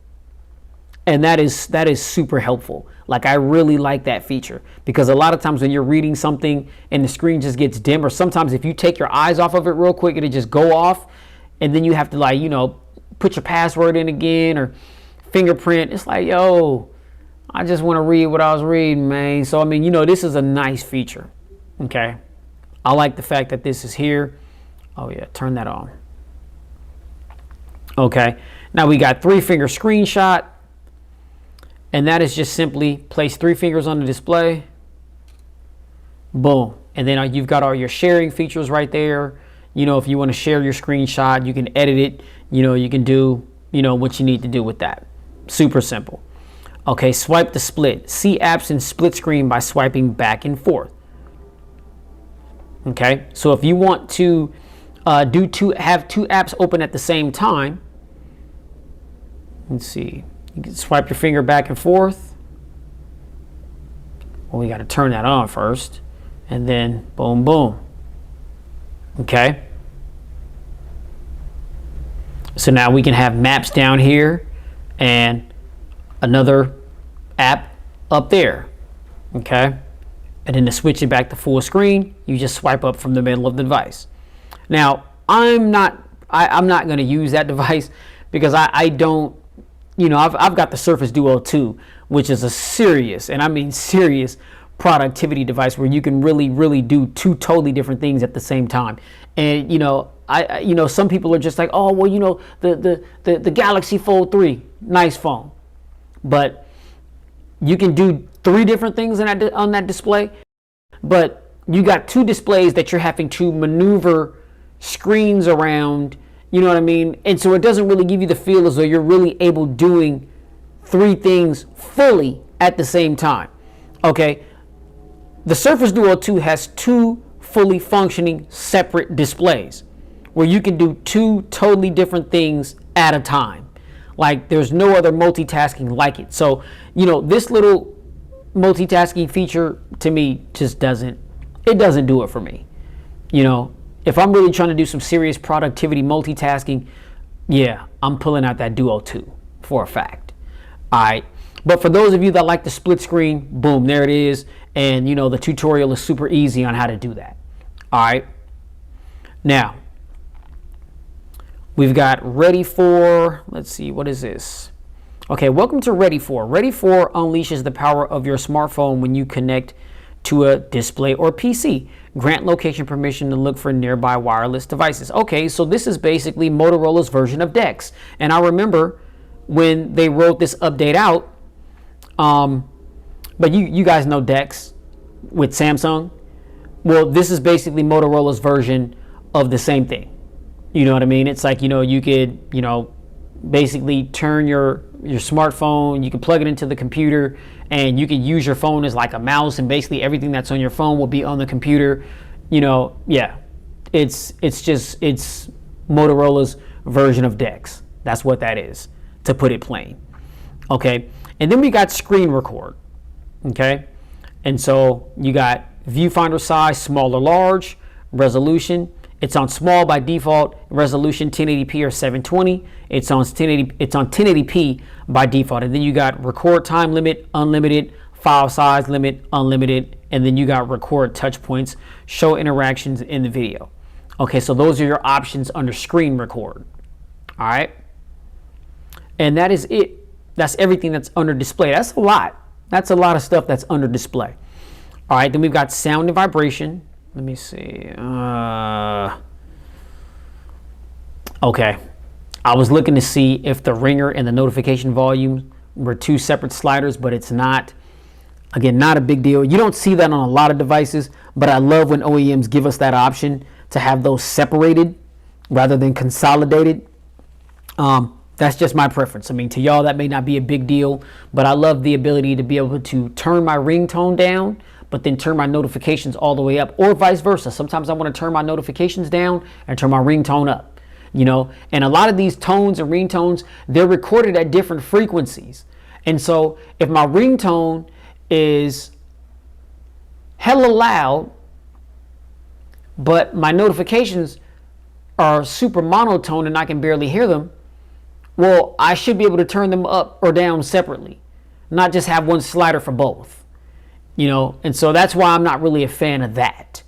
A: And that is super helpful. Like, I really like that feature, because a lot of times when you're reading something and the screen just gets dim, or sometimes if you take your eyes off of it real quick, it'll just go off, and then you have to put your password in again or fingerprint. It's like, yo, I just want to read what I was reading, man. So, this is a nice feature. Okay. I like the fact that this is here. Oh yeah, turn that on. Okay, now we got 3-finger screenshot, and that is just simply place 3 fingers on the display, boom, and then you've got all your sharing features right there. If you want to share your screenshot, you can edit it. You can do what you need to do with that. Super simple. Okay, swipe to split. See apps in split screen by swiping back and forth. Okay, so if you want to have 2 apps open at the same time, let's see, you can swipe your finger back and forth. Well, we got to turn that on first, and then boom, boom. Okay, so now we can have maps down here and another app up there. Okay, and then to switch it back to full screen, you just swipe up from the middle of the device. Now, I'm not going to use that device, because I don't, I've got the Surface Duo 2, which is a serious, and I mean serious, productivity device where you can really, really do 2 totally different things at the same time. And, some people are just like, oh, well, the Galaxy Fold 3, nice phone. But you can do 3 different things on that display, but you got 2 displays that you're having to maneuver screens around, you know what I mean? And so it doesn't really give you the feel as though you're really able doing 3 things fully at the same time. Okay, the Surface Duo 2 has 2 fully functioning separate displays where you can do 2 totally different things at a time. Like, there's no other multitasking like it. So, this little multitasking feature to me just doesn't do it for me. If I'm really trying to do some serious productivity multitasking, yeah, I'm pulling out that Duo 2 for a fact. All right. But for those of you that like the split screen, boom, there it is. And, the tutorial is super easy on how to do that. All right. Now, we've got Ready For, let's see, what is this? Okay, welcome to Ready For. Ready For unleashes the power of your smartphone when you connect to a display or PC. Grant location permission to look for nearby wireless devices. Okay, so this is basically Motorola's version of DeX. And I remember when they wrote this update out, but you guys know DeX with Samsung. Well, this is basically Motorola's version of the same thing. You know what I mean? It's like, you could, basically turn your smartphone, you can plug it into the computer, and you can use your phone as like a mouse, and basically everything that's on your phone will be on the computer. Yeah, it's Motorola's version of DeX. That's what that is, to put it plain. Okay, and then we got screen record. Okay, and so you got viewfinder size, small or large, resolution. It's on small by default, resolution 1080p or 720. It's on 1080p by default. And then you got record time limit, unlimited, file size limit, unlimited, and then you got record touch points, show interactions in the video. Okay, so those are your options under screen record. All right. And that is it. That's everything that's under display. That's a lot. That's a lot of stuff that's under display. All right, then we've got sound and vibration. Let me see. Okay. I was looking to see if the ringer and the notification volume were two separate sliders, but it's not. Again, not a big deal. You don't see that on a lot of devices, but I love when OEMs give us that option to have those separated rather than consolidated. That's just my preference. I mean, to y'all, that may not be a big deal, but I love the ability to be able to turn my ringtone down, but then turn my notifications all the way up, or vice versa. Sometimes I want to turn my notifications down and turn my ringtone up, and a lot of these tones and ringtones, they're recorded at different frequencies. And so if my ringtone is hella loud, but my notifications are super monotone and I can barely hear them, well, I should be able to turn them up or down separately, not just have one slider for both, and so that's why I'm not really a fan of that.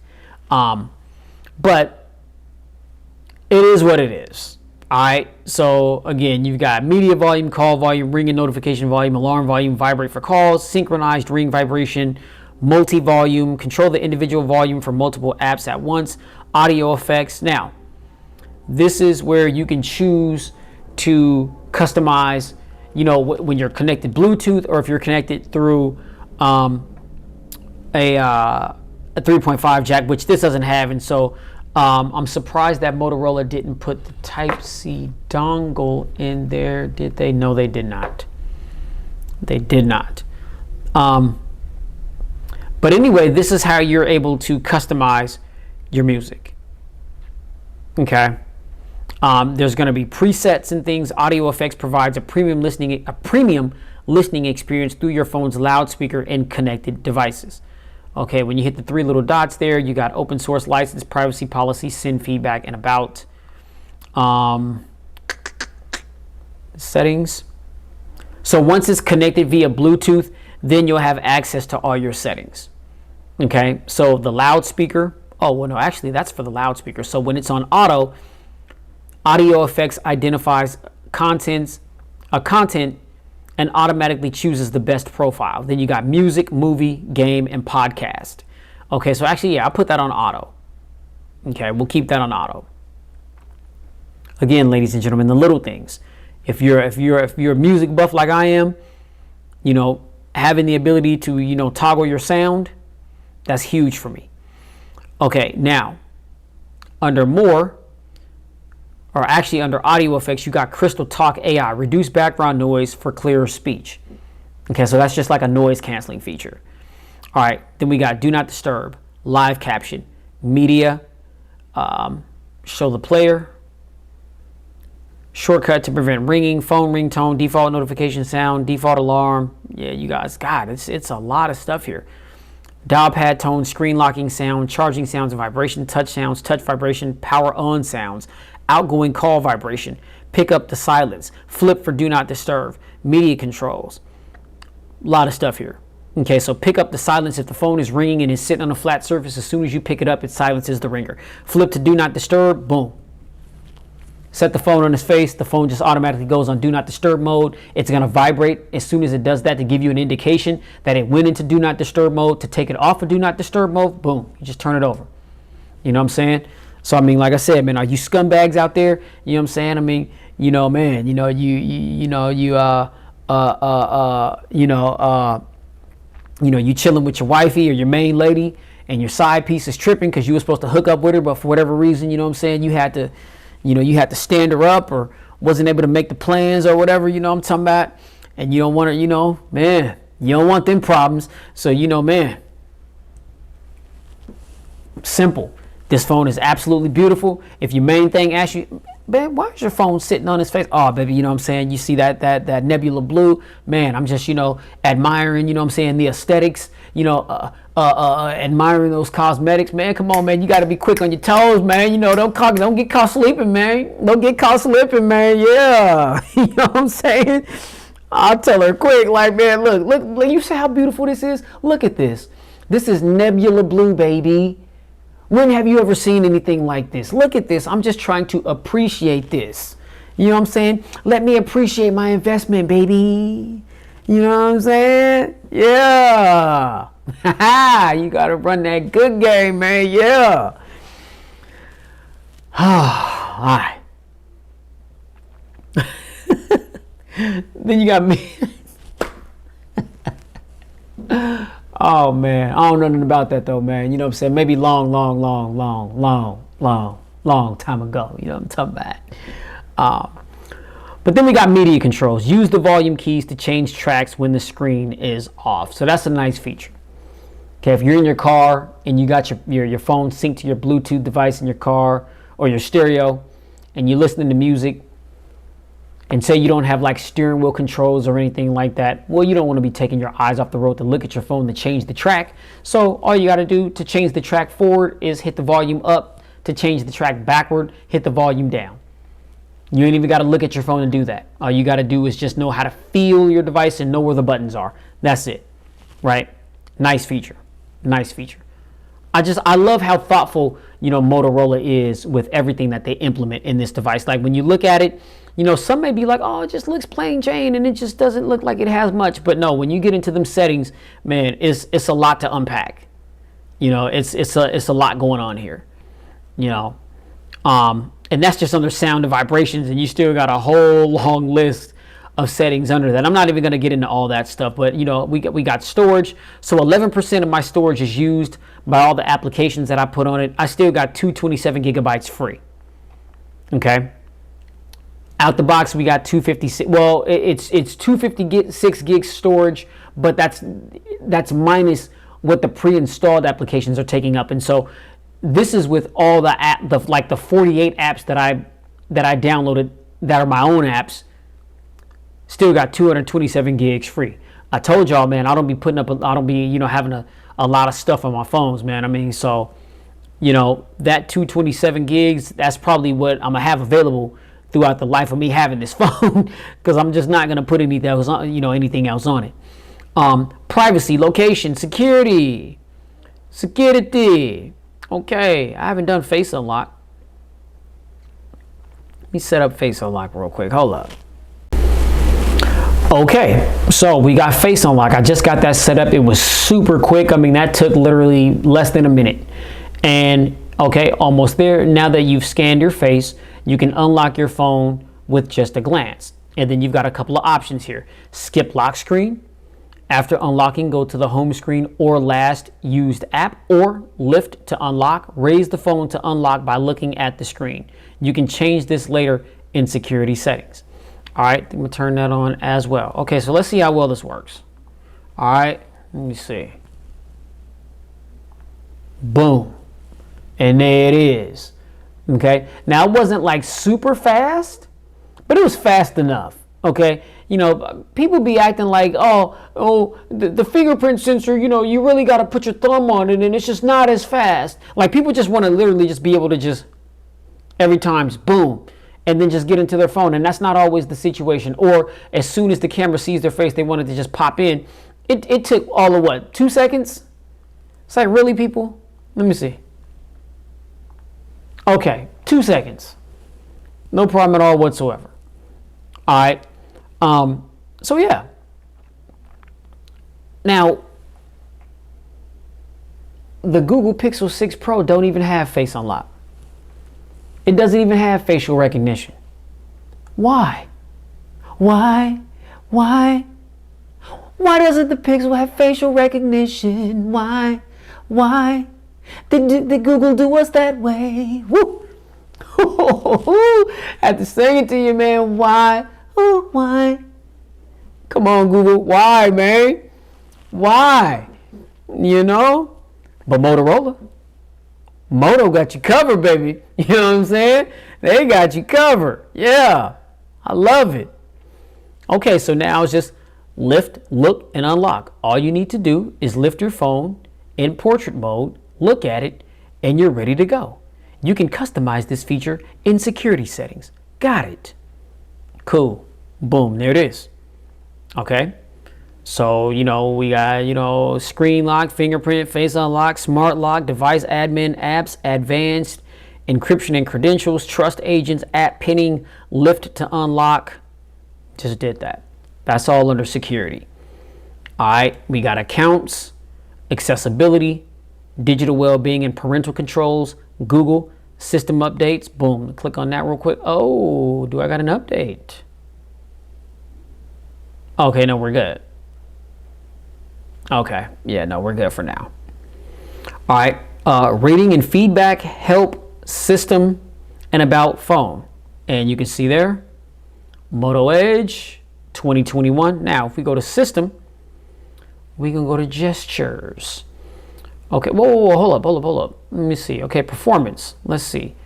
A: But it is what it is. All right. So again, you've got media volume, call volume, ring and notification volume, alarm volume, vibrate for calls, synchronized ring vibration, multi-volume, control the individual volume for multiple apps at once, audio effects. Now, this is where you can choose to customize, when you're connected Bluetooth, or if you're connected through a 3.5 jack, which this doesn't have. And so I'm surprised that Motorola didn't put the Type-C dongle in there. Did they? No, they did not. They did not. But anyway, this is how you're able to customize your music. Okay. There's going to be presets and things. Audio effects provides a premium listening experience through your phone's loudspeaker and connected devices. Okay, when you hit the three little dots there, you got open source license, privacy policy, send feedback, and about. Settings. So once it's connected via Bluetooth, then you'll have access to all your settings. Okay, so the loudspeaker. Oh, well, no, actually, that's for the loudspeaker. So when it's on auto effects identifies content and automatically chooses the best profile. Then you got music, movie, game, and podcast. Okay, so actually, yeah, I'll put that on auto. Okay, we'll keep that on auto. Again, ladies and gentlemen, the little things. If you're a music buff like I am, having the ability to toggle your sound, that's huge for me. Okay, now under more, or actually under audio effects, you got Crystal Talk AI, reduce background noise for clearer speech. Okay, so that's just like a noise canceling feature. All right, then we got do not disturb, live caption, media, show the player, shortcut to prevent ringing, phone ringtone, default notification sound, default alarm. Yeah, you guys, God, it's a lot of stuff here. Dial pad tone, screen locking sound, charging sounds and vibration, touch sounds, touch vibration, power on sounds, outgoing call vibration, pick up the silence, flip for do not disturb, media controls. A lot of stuff here. Okay, so pick up the silence if the phone is ringing and is sitting on a flat surface. As soon as you pick it up, it silences the ringer. Flip to do not disturb, boom. Set the phone on its face, the phone just automatically goes on do not disturb mode. It's going to vibrate as soon as it does that to give you an indication that it went into do not disturb mode. To take it off of do not disturb mode, boom, you just turn it over. You know what I'm saying? So I mean, like I said, man, are you scumbags out there? You know what I'm saying? I mean, you know, man, you know, you chilling with your wifey or your main lady, and your side piece is tripping because you were supposed to hook up with her, but for whatever reason, you know what I'm saying, you had to stand her up, or wasn't able to make the plans or whatever, you know what I'm talking about, and you don't want to, you know, man, you don't want them problems. So, you know, man, simple. This phone is absolutely beautiful. If your main thing asks you, man, why is your phone sitting on his face? Oh, baby, you know what I'm saying? You see that nebula blue? Man, I'm just, you know, admiring, you know what I'm saying, the aesthetics, you know, admiring those cosmetics. Man, come on, man, you got to be quick on your toes, man. You know, don't get caught sleeping, man. Don't get caught slipping, man. Yeah. You know what I'm saying? I'll tell her quick, like, man, look, you see how beautiful this is? Look at this. This is nebula blue, baby. When have you ever seen anything like this? Look at this. I'm just trying to appreciate this. You know what I'm saying? Let me appreciate my investment, baby. You know what I'm saying? Yeah. You got to run that good game, man. Yeah. All right. Then you got me. Oh man, I don't know nothing about that though, man. You know what I'm saying? Maybe long time ago. You know what I'm talking about? But then we got media controls. Use the volume keys to change tracks when the screen is off. So that's a nice feature. Okay, if you're in your car and you got your phone synced to your Bluetooth device in your car or your stereo, and you're listening to music, and say you don't have like steering wheel controls or anything like that, well, you don't want to be taking your eyes off the road to look at your phone to change the track. So all you got to do to change the track forward is hit the volume up. To change the track backward, hit the volume down. You ain't even got to look at your phone to do that. All you got to do is just know how to feel your device and know where the buttons are. That's it, right? Nice feature. Nice feature. I love how thoughtful, you know, Motorola is with everything that they implement in this device. Like when you look at it, you know, some may be like, oh, it just looks plain Jane and it just doesn't look like it has much. But no, when you get into them settings, man, it's a lot to unpack. You know, it's a lot going on here. You know, and that's just under sound and vibrations, and you still got a whole long list of settings under that. I'm not even going to get into all that stuff, but you know, we got storage. So 11% of my storage is used by all the applications that I put on it. I still got 227 gigabytes free. Okay. Out the box, we got 256. Well, it's 256 gigs storage, but that's minus what the pre-installed applications are taking up. And so this is with all the 48 apps that I downloaded that are my own apps. Still got 227 gigs free. I told y'all, man, I don't be you know, having a lot of stuff on my phones, man. I mean, so, you know, that 227 gigs, that's probably what I'm gonna have available throughout the life of me having this phone, because I'm just not gonna put anything else on it. Privacy, location, security. Okay, I haven't done Face Unlock. Let me set up Face Unlock real quick. Hold up. Okay, so we got Face Unlock. I just got that set up. It was super quick. I mean, that took literally less than a minute. And okay, almost there. Now that you've scanned your face, you can unlock your phone with just a glance. And then you've got a couple of options here. Skip lock screen. After unlocking, go to the home screen or last used app, or lift to unlock. Raise the phone to unlock by looking at the screen. You can change this later in security settings. All right, I'm gonna turn that on as well. Okay, so let's see how well this works. All right, let me see. Boom, and there it is. Okay, now it wasn't like super fast, but it was fast enough. Okay, you know, people be acting like, the fingerprint sensor, you know, you really got to put your thumb on it and it's just not as fast. Like people just want to literally just be able to just every time, just boom, and then just get into their phone. And that's not always the situation. Or as soon as the camera sees their face, they want it to just pop in. It took all of what, 2 seconds? It's like, really, people? Let me see. Okay, 2 seconds. No problem at all whatsoever. All right. So yeah. Now, the Google Pixel 6 Pro don't even have Face Unlock. It doesn't even have facial recognition. Why? Why? Why? Why doesn't the Pixel have facial recognition? Why? Why? Did Google do us that way? Woo! Had to sing it to you, man. Why? Oh, why? Come on, Google. Why, man? Why? You know? But Motorola. Moto got you covered, baby. You know what I'm saying? They got you covered. Yeah. I love it. Okay, so now it's just lift, look, and unlock. All you need to do is lift your phone in portrait mode, look at it, and you're ready to go. You can customize this feature in security settings. Got it. Cool. Boom. There it is. Okay. So, we got, screen lock, fingerprint, face unlock, smart lock, device admin, apps, advanced, encryption and credentials, trust agents, app pinning, lift to unlock. Just did that. That's all under security. All right. We got accounts, accessibility, digital well-being and parental controls, Google, system updates. Boom. Click on that real quick. Oh, do I got an update? Okay, no, we're good. Okay, yeah, no, we're good for now. All right, rating and feedback, help, system, and about phone. And you can see there, Moto Edge 2021. Now, if we go to system, we can go to gestures. Okay, whoa, hold up. Let me see. Okay, performance. Let's see.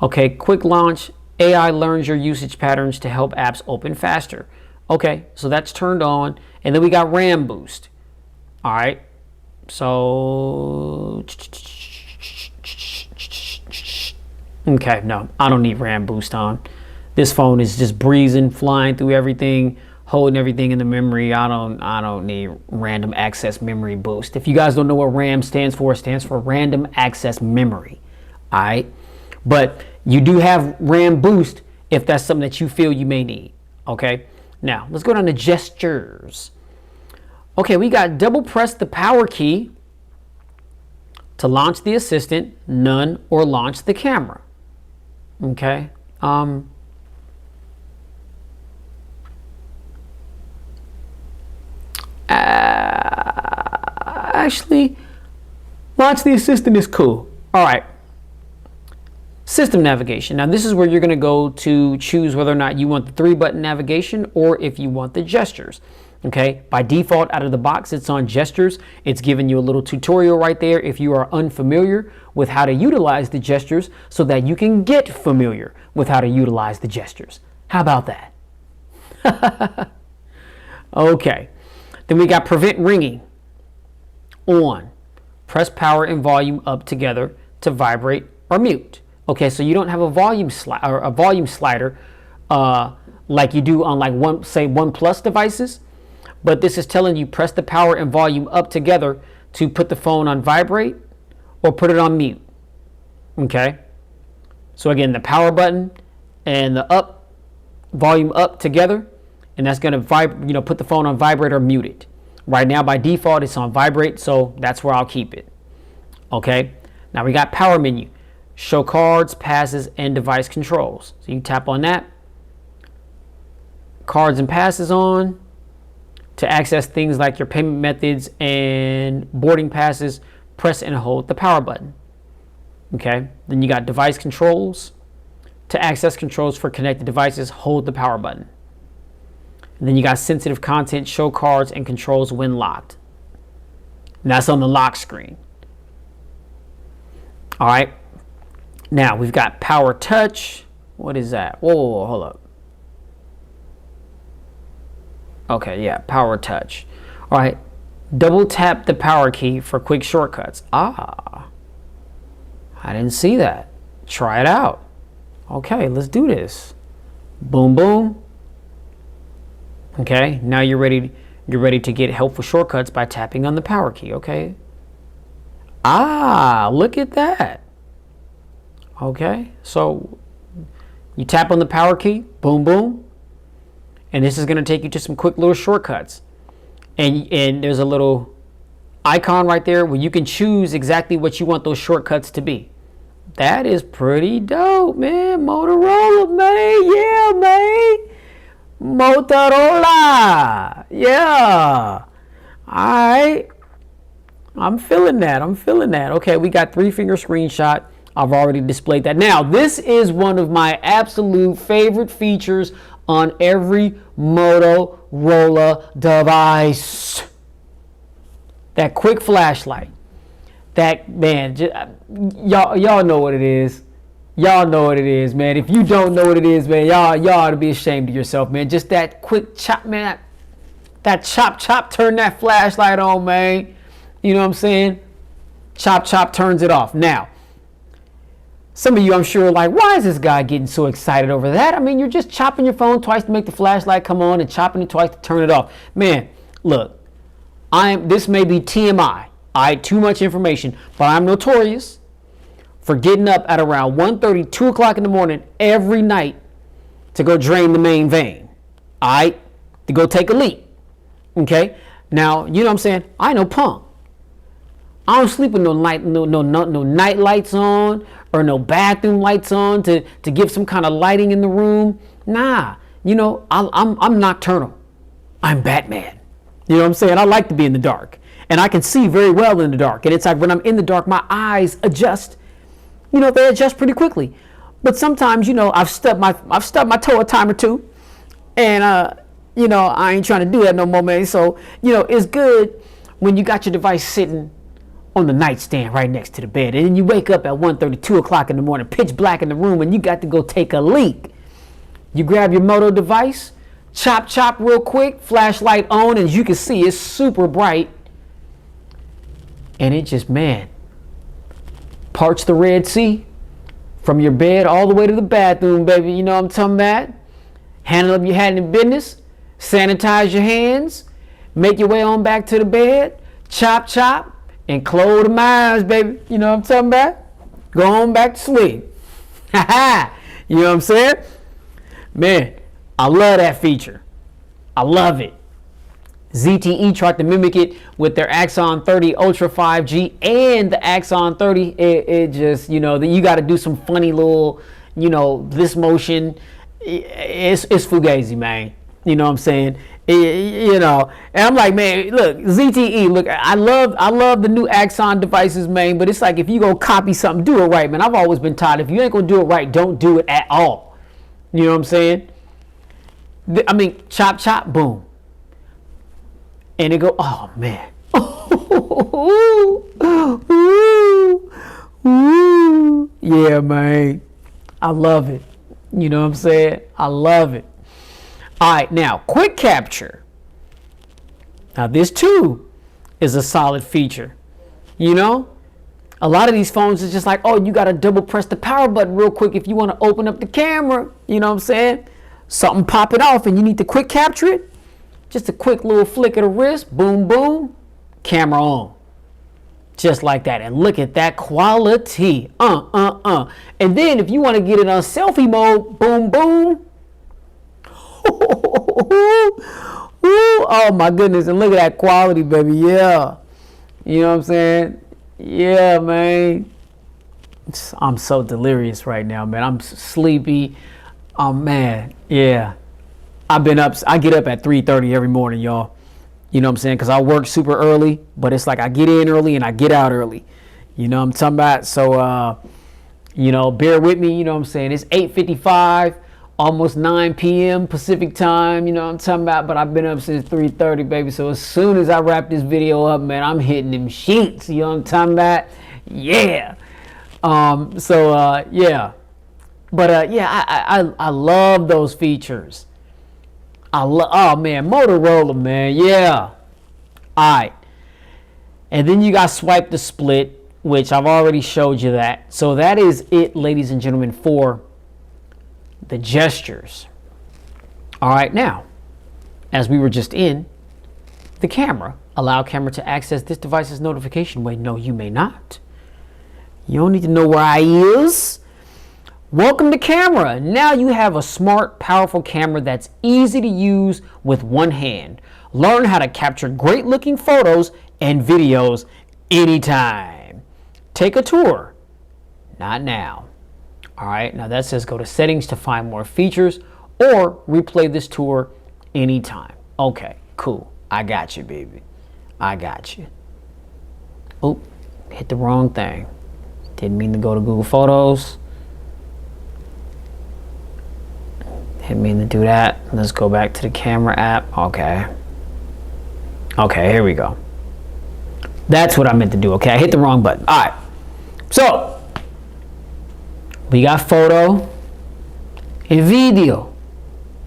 A: Okay, quick launch. AI learns your usage patterns to help apps open faster. Okay, so that's turned on. And then we got RAM boost. All right. So, okay, no, I don't need RAM boost on. This phone is just breezing, flying through everything, holding everything in the memory. I don't need random access memory boost. If you guys don't know what RAM stands for, it stands for random access memory. All right. But you do have RAM boost if that's something that you feel you may need. Okay. Now let's go down to gestures. Okay, we got double press the power key to launch the assistant, none, or launch the camera. Okay. Actually, launch the assistant is cool. All right. System navigation. Now this is where you're going to go to choose whether or not you want the 3-button navigation or if you want the gestures. Okay, by default out of the box, it's on gestures. It's giving you a little tutorial right there if you are unfamiliar with how to utilize the gestures so that you can get familiar with how to utilize the gestures. How about that? Okay, then we got prevent ringing on. Press power and volume up together to vibrate or mute. Okay, so you don't have a volume slider like you do on like OnePlus devices. But this is telling you press the power and volume up together to put the phone on vibrate or put it on mute. Okay. So again, the power button and the volume up together, and that's going to put the phone on vibrate or mute it. Right now by default it's on vibrate, so that's where I'll keep it. Okay. Now we got power menu, show cards, passes, and device controls. So you tap on that. Cards and passes on. To access things like your payment methods and boarding passes, press and hold the power button. Okay, then you got device controls. To access controls for connected devices, hold the power button. And then you got sensitive content, show cards, and controls when locked. And that's on the lock screen. All right, now we've got power touch. What is that? Whoa, hold up. Okay, yeah, power touch. All right, double tap the power key for quick shortcuts. I didn't see that. Try it out. Okay, let's do this. Boom, boom. Okay, now you're ready to get helpful shortcuts by tapping on the power key. Okay. Look at that. Okay, so you tap on the power key, boom, boom. And this is going to take you to some quick little shortcuts. And there's a little icon right there where you can choose exactly what you want those shortcuts to be. That is pretty dope, man. Motorola, man. Yeah, man. Motorola. Yeah. All right. I'm feeling that. Okay, we got 3-finger screenshot. I've already displayed that. Now, this is one of my absolute favorite features on every Motorola device. That quick flashlight. That, man, y'all know what it is. Y'all know what it is, man. If you don't know what it is, man, y'all ought to be ashamed of yourself, man. Just that quick chop, man. That chop, turn that flashlight on, man. You know what I'm saying? Chop, turns it off. Now, some of you, I'm sure, are like, why is this guy getting so excited over that? I mean, you're just chopping your phone twice to make the flashlight come on and chopping it twice to turn it off. Man, look, this may be TMI. Too much information, but I'm notorious for getting up at around 1:30, 2 o'clock in the morning every night to go drain the main vein. To go take a leak. Okay? Now, you know what I'm saying? I ain't no punk. I don't sleep with no night lights on or no bathroom lights on to give some kind of lighting in the room. Nah, you know, I'm nocturnal. I'm Batman. You know what I'm saying? I like to be in the dark. And I can see very well in the dark. And it's like when I'm in the dark, my eyes adjust. You know, they adjust pretty quickly. But sometimes, you know, I've stubbed my toe a time or two. And, you know, I ain't trying to do that no more, man. So, you know, it's good when you got your device sitting on the nightstand right next to the bed. And then you wake up at 1:30, 2 o'clock in the morning, pitch black in the room, and you got to go take a leak. You grab your Moto device, chop real quick, flashlight on, and as you can see, it's super bright. And it just, man, parts the Red Sea from your bed all the way to the bathroom, baby. You know what I'm talking about? Handle up your hand in business, sanitize your hands, make your way on back to the bed, chop, and close the eyes, baby. You know what I'm talking about? Go on back to sleep. You know what I'm saying? Man, I love that feature. I love it. ZTE tried to mimic it with their Axon 30 Ultra 5G and the Axon 30. It just, you know, you got to do some funny little, you know, this motion. It's fugazi, man. You know what I'm saying? You know, and I'm like, man, look, ZTE, look, I love the new Axon devices, man, but it's like if you go copy something, do it right, man. I've always been taught if you ain't gonna do it right, don't do it at all. You know what I'm saying? I mean, chop, boom. And it go, oh, man. Yeah, man. I love it. You know what I'm saying? I love it. All right, now, quick capture. Now, this, too, is a solid feature. You know? A lot of these phones is just like, oh, you got to double press the power button real quick if you want to open up the camera. You know what I'm saying? Something popping off and you need to quick capture it. Just a quick little flick of the wrist, boom, boom, camera on. Just like that. And look at that quality. And then if you want to get it on selfie mode, boom, boom. Oh my goodness. And look at that quality, baby. Yeah. You know what I'm saying? Yeah, man. I'm so delirious right now, man. I'm sleepy. Oh, man. Yeah. I get up at 3:30 every morning, y'all. You know what I'm saying? Because I work super early, but it's like I get in early and I get out early. You know what I'm talking about? So, you know, bear with me. You know what I'm saying? It's 8:55, almost 9 p.m. Pacific time. You know what I'm talking about? But I've been up since 3:30, baby. So as soon as I wrap this video up, man, I'm hitting them sheets. You know what I'm talking about? Yeah. Yeah. But, yeah, I love those features. Oh, man, Motorola, man, yeah. All right. And then you got swipe to split, which I've already showed you that. So that is it, ladies and gentlemen, for the gestures. All right, now, as we were just in, the camera. Allow camera to access this device's notification. Wait, no, you may not. You don't need to know where I is. Welcome to camera. Now you have a smart, powerful camera that's easy to use with one hand. Learn how to capture great looking photos and videos anytime. Take a tour. Not now. All right, now that says go to settings to find more features or replay this tour anytime. Okay, cool. I got you, baby. I got you. Oh, hit the wrong thing. Didn't mean to go to Google Photos. Didn't mean to do that. Let's go back to the camera app. Okay. Okay, here we go. That's what I meant to do. Okay, I hit the wrong button. All right. So, we got photo and video.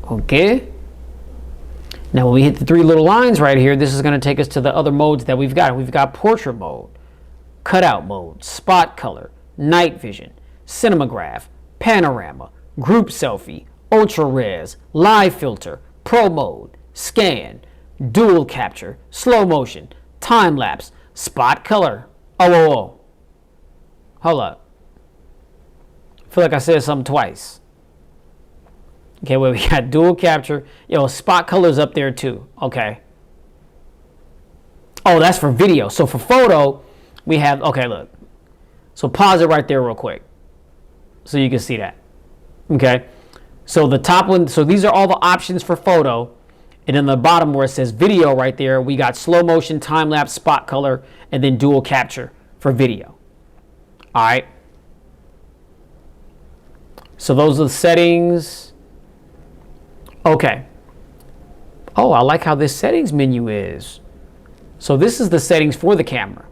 A: Okay. Now, when we hit the three little lines right here, this is going to take us to the other modes that we've got. We've got portrait mode, cutout mode, spot color, night vision, cinematograph, panorama, group selfie, ultra res, live filter, pro mode, scan, dual capture, slow motion, time lapse, spot color. Oh. Hold up. I feel like I said something twice. Okay, well, we got dual capture. Yo, spot color's up there too. Okay. Oh, that's for video. So for photo, we have, okay, look. So pause it right there real quick so you can see that. Okay. So the top one, so these are all the options for photo. And then the bottom where it says video right there, we got slow motion, time lapse, spot color, and then dual capture for video. All right. So those are the settings. Okay. Oh, I like how this settings menu is. So this is the settings for the camera.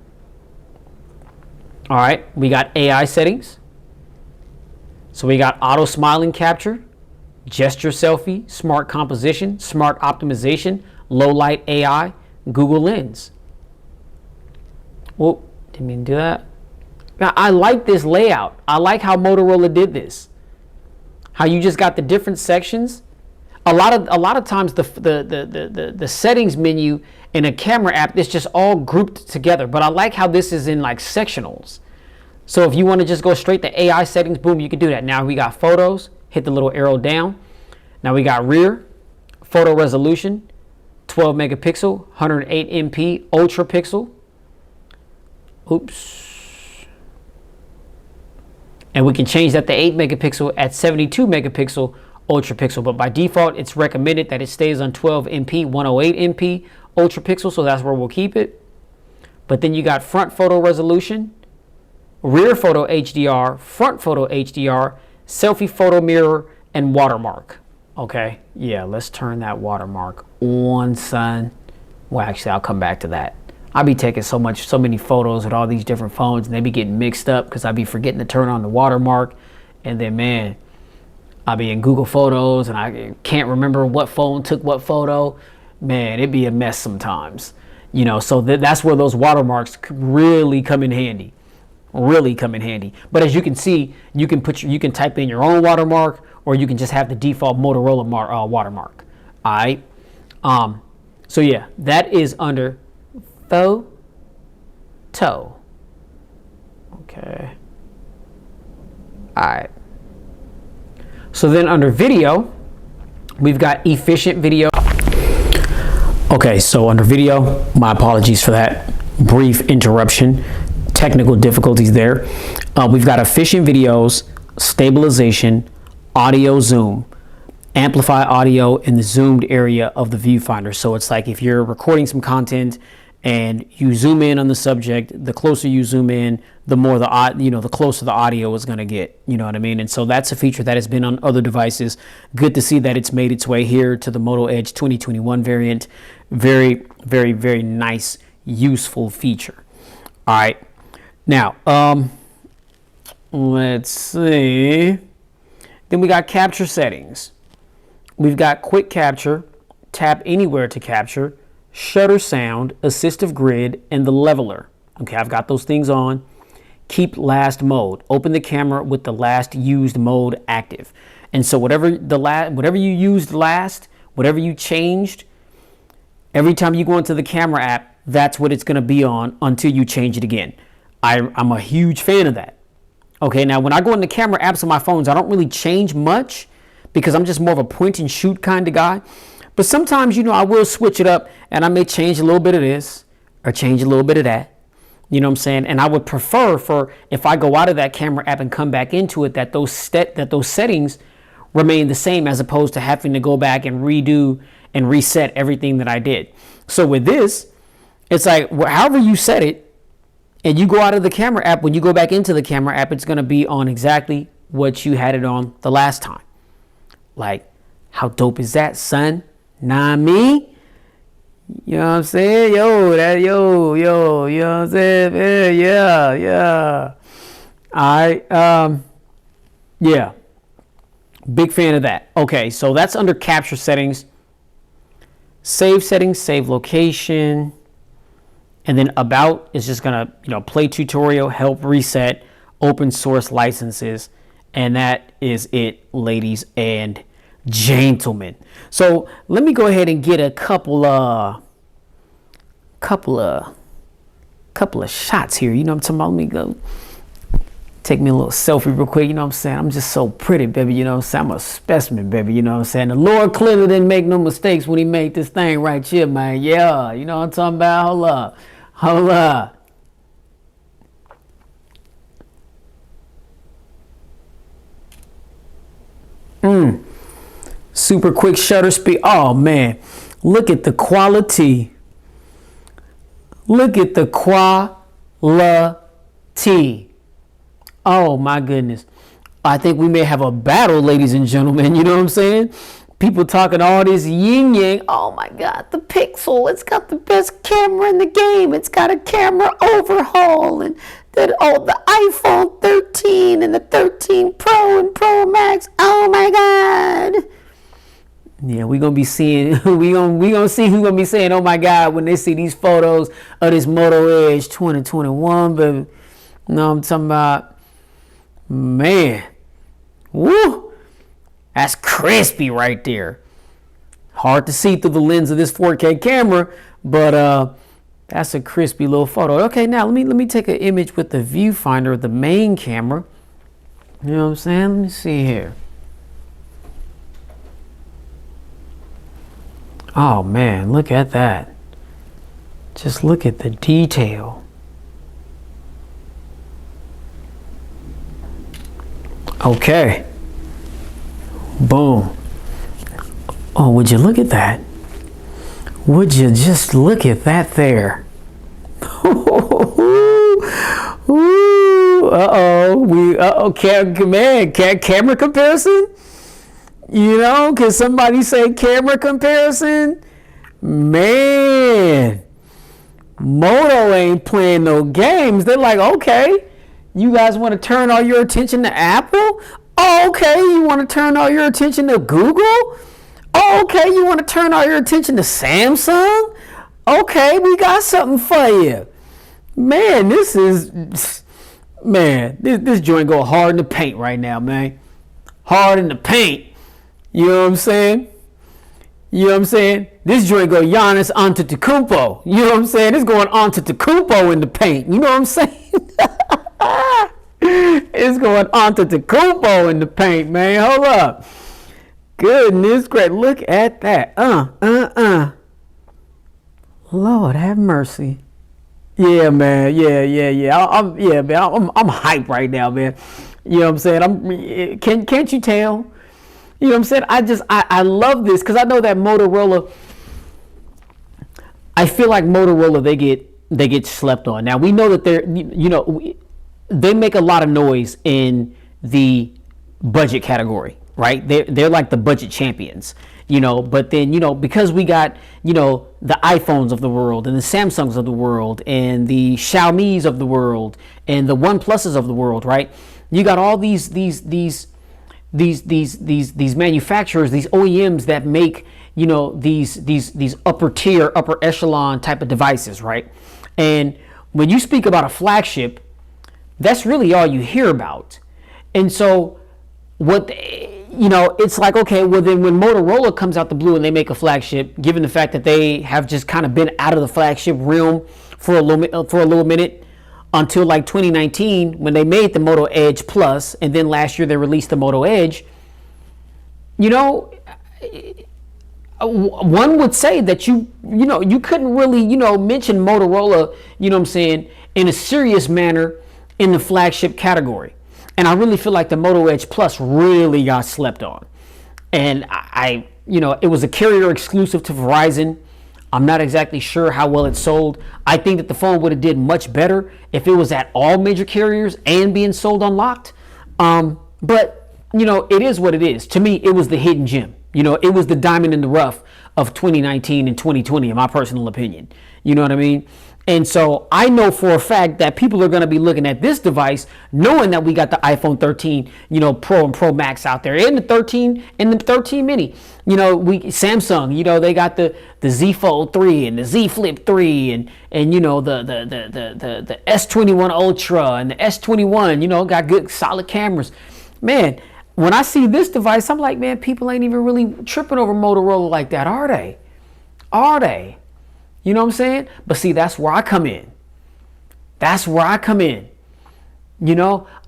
A: All right. We got AI settings. So we got auto smiling capture, gesture selfie, smart composition, smart optimization, low light AI, Google Lens. Whoop, didn't mean to do that. Now, I like this layout. I like how Motorola did this. How you just got the different sections. A lot of times the settings menu in a camera app is just all grouped together. But I like how this is in like sectionals. So if you want to just go straight to AI settings, boom, you can do that. Now we got photos. Hit the little arrow down. Now we got rear, photo resolution, 12 megapixel, 108 MP, ultra pixel. Oops. And we can change that to 8 megapixel at 72 megapixel ultra pixel. But by default, it's recommended that it stays on 12 MP, 108 MP ultra pixel. So that's where we'll keep it. But then you got front photo resolution, rear photo HDR, front photo HDR, selfie photo mirror, and watermark. Okay, yeah, let's turn that watermark on, son. Well, actually, I'll come back to that. I be taking so many photos with all these different phones, and they be getting mixed up because I be forgetting to turn on the watermark. And then, man, I be in Google Photos, and I can't remember what phone took what photo. Man, it'd be a mess sometimes. You know, so that's where those watermarks really come in handy. Really come in handy. But as you can see, you can type in your own watermark, or you can just have the default Motorola watermark. All right. So yeah, that is under photo. Okay. All right. So then under video, we've got efficient video. Okay, so under video, my apologies for that brief interruption. Technical difficulties there. We've got efficient videos, stabilization, audio zoom, amplify audio in the zoomed area of the viewfinder. So it's like if you're recording some content and you zoom in on the subject, the closer you zoom in, the more the closer the audio is going to get. You know what I mean? And so that's a feature that has been on other devices. Good to see that it's made its way here to the Moto Edge 2021 variant. Very, very, very nice, useful feature. All right. Now, let's see. Then we got capture settings. We've got quick capture, tap anywhere to capture, shutter sound, assistive grid, and the leveler. Okay, I've got those things on. Keep last mode. Open the camera with the last used mode active. And so whatever you used last, whatever you changed, every time you go into the camera app, that's what it's going to be on until you change it again. I'm a huge fan of that. Okay, now when I go into camera apps on my phones, I don't really change much because I'm just more of a point and shoot kind of guy. But sometimes, I will switch it up and I may change a little bit of this, or change a little bit of that. You know what I'm saying? And I would prefer for, if I go out of that camera app and come back into it, that those settings remain the same, as opposed to having to go back and redo and reset everything that I did. So with this, it's like, however you set it, and you go out of the camera app, when you go back into the camera app, it's going to be on exactly what you had it on the last time. Like, how dope is that, son? Nah, me? You know what I'm saying? Yo, you know what I'm saying? Yeah. All right. Yeah. Big fan of that. Okay, so that's under capture settings. Save settings, save location. And then about is just gonna, play tutorial, help reset, open source licenses. And that is it, ladies and gentlemen. So let me go ahead and get a couple of shots here. You know what I'm talking about? Let me go take me a little selfie real quick. You know what I'm saying? I'm just so pretty, baby. You know what I'm saying? I'm a specimen, baby. You know what I'm saying? The Lord clearly didn't make no mistakes when he made this thing right here, man. Yeah, you know what I'm talking about? Hold up. Super quick shutter speed. Oh man, look at the quality. Look at the quality. Oh my goodness. I think we may have a battle, ladies and gentlemen. You know what I'm saying? People talking all this yin yang. Oh my God, the Pixel. It's got the best camera in the game. It's got a camera overhaul, and the iPhone 13 and the 13 Pro and Pro Max. Oh my God. Yeah, we're gonna be seeing. we gonna see who's gonna be saying, "Oh my God," when they see these photos of this Moto Edge 2021. But you know what I'm talking about? Man, woo, that's crispy right there. Hard to see through the lens of this 4K camera, but that's a crispy little photo. Okay, now let me take an image with the viewfinder of the main camera. You know what I'm saying? Let me see here. Oh man, look at that. Just look at the detail. Okay. Boom. Oh, would you look at that? Would you just look at that there? Camera comparison? You know, can somebody say camera comparison? Man, Moto ain't playing no games. They're like, okay, you guys want to turn all your attention to Apple? Oh, okay, you want to turn all your attention to Google? Oh, okay, you want to turn all your attention to Samsung? Okay, we got something for you. Man, this joint go hard in the paint right now, man. Hard in the paint. You know what I'm saying? You know what I'm saying? This joint go Giannis Antetokounmpo. You know what I'm saying? It's going Antetokounmpo in the paint. You know what I'm saying? It's going Antetokounmpo in the paint, man. Hold up. Goodness great. Look at that. Lord have mercy. Yeah, man. Yeah. I'm hyped right now, man. You know what I'm saying? Can't you tell? You know what I'm saying? I love this because I know that Motorola, I feel like Motorola, they get slept on. Now we know that they make a lot of noise in the budget category, right? They're like the budget champions, but then, because we got, the iPhones of the world and the Samsungs of the world and the Xiaomi's of the world and the OnePluses of the world, right? You got all these manufacturers, these OEMs that make, these upper tier, upper echelon type of devices, right? And when you speak about a flagship, that's really all you hear about. And so it's like, okay, well then when Motorola comes out the blue and they make a flagship, given the fact that they have just kind of been out of the flagship realm for a little minute, until like 2019 when they made the Moto Edge Plus, and then last year they released the Moto Edge. one would say that you couldn't really, mention Motorola, what I'm saying, in a serious manner in the flagship category. And I really feel like the Moto Edge Plus really got slept on. And it was a carrier exclusive to Verizon. I'm not exactly sure how well it sold. I think that the phone would have did much better if it was at all major carriers and being sold unlocked. But it is what it is. To me, it was the hidden gem. It was the diamond in the rough of 2019 and 2020, in my personal opinion. You know what I mean? And so I know for a fact that people are going to be looking at this device knowing that we got the iPhone 13, Pro and Pro Max out there, and the 13 and the 13 mini. Samsung, they got the Z Fold 3 and the Z Flip 3 and the S21 Ultra and the S21, got good solid cameras. Man, when I see this device, I'm like, man, people ain't even really tripping over Motorola like that, are they? Are they? You know what I'm saying? But see, that's where I come in. That's where I come in.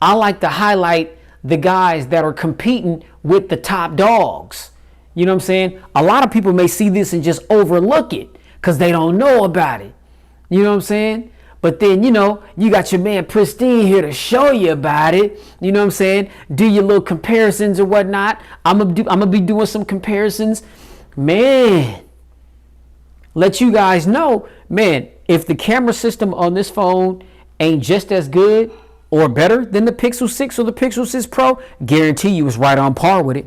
A: I like to highlight the guys that are competing with the top dogs. You know what I'm saying? A lot of people may see this and just overlook it because they don't know about it. You know what I'm saying? But then, you got your man Pristine here to show you about it. You know what I'm saying? Do your little comparisons or whatnot. I'm gonna be doing some comparisons. Man. Let you guys know, man, if the camera system on this phone ain't just as good or better than the Pixel 6 or the Pixel 6 Pro, guarantee you it's right on par with it.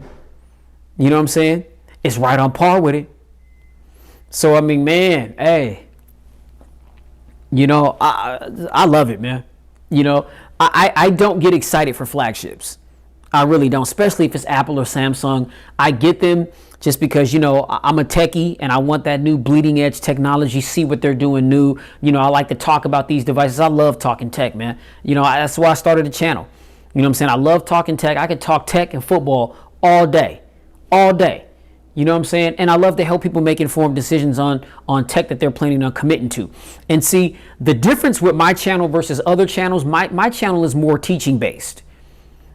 A: You know what I'm saying? It's right on par with it. So, I mean, man, hey, I love it, man. I don't get excited for flagships. I really don't, especially if it's Apple or Samsung. I get them just because, I'm a techie and I want that new bleeding edge technology, see what they're doing new. I like to talk about these devices. I love talking tech, man. That's why I started the channel. You know what I'm saying? I love talking tech. I could talk tech and football all day. You know what I'm saying? And I love to help people make informed decisions on tech that they're planning on committing to. And see, the difference with my channel versus other channels, my channel is more teaching based.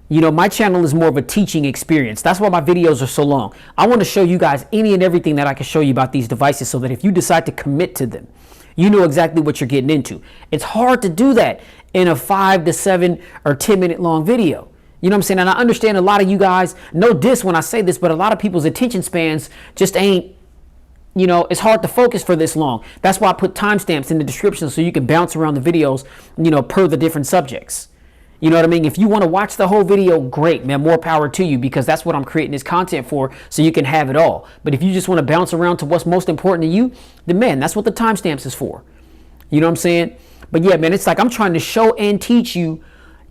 A: My channel is more of a teaching experience. That's why my videos are so long. I want to show you guys any and everything that I can show you about these devices so that if you decide to commit to them, you know exactly what you're getting into. It's hard to do that in a 5 to 7 or 10 minute long video. You know what I'm saying? And I understand a lot of you guys, no diss when I say this, but a lot of people's attention spans just ain't, it's hard to focus for this long. That's why I put timestamps in the description so you can bounce around the videos, per the different subjects. You know what I mean? If you want to watch the whole video, great, man, more power to you, because that's what I'm creating this content for, so you can have it all. But if you just want to bounce around to what's most important to you, then man, that's what the timestamps is for. You know what I'm saying? But yeah, man, it's like I'm trying to show and teach you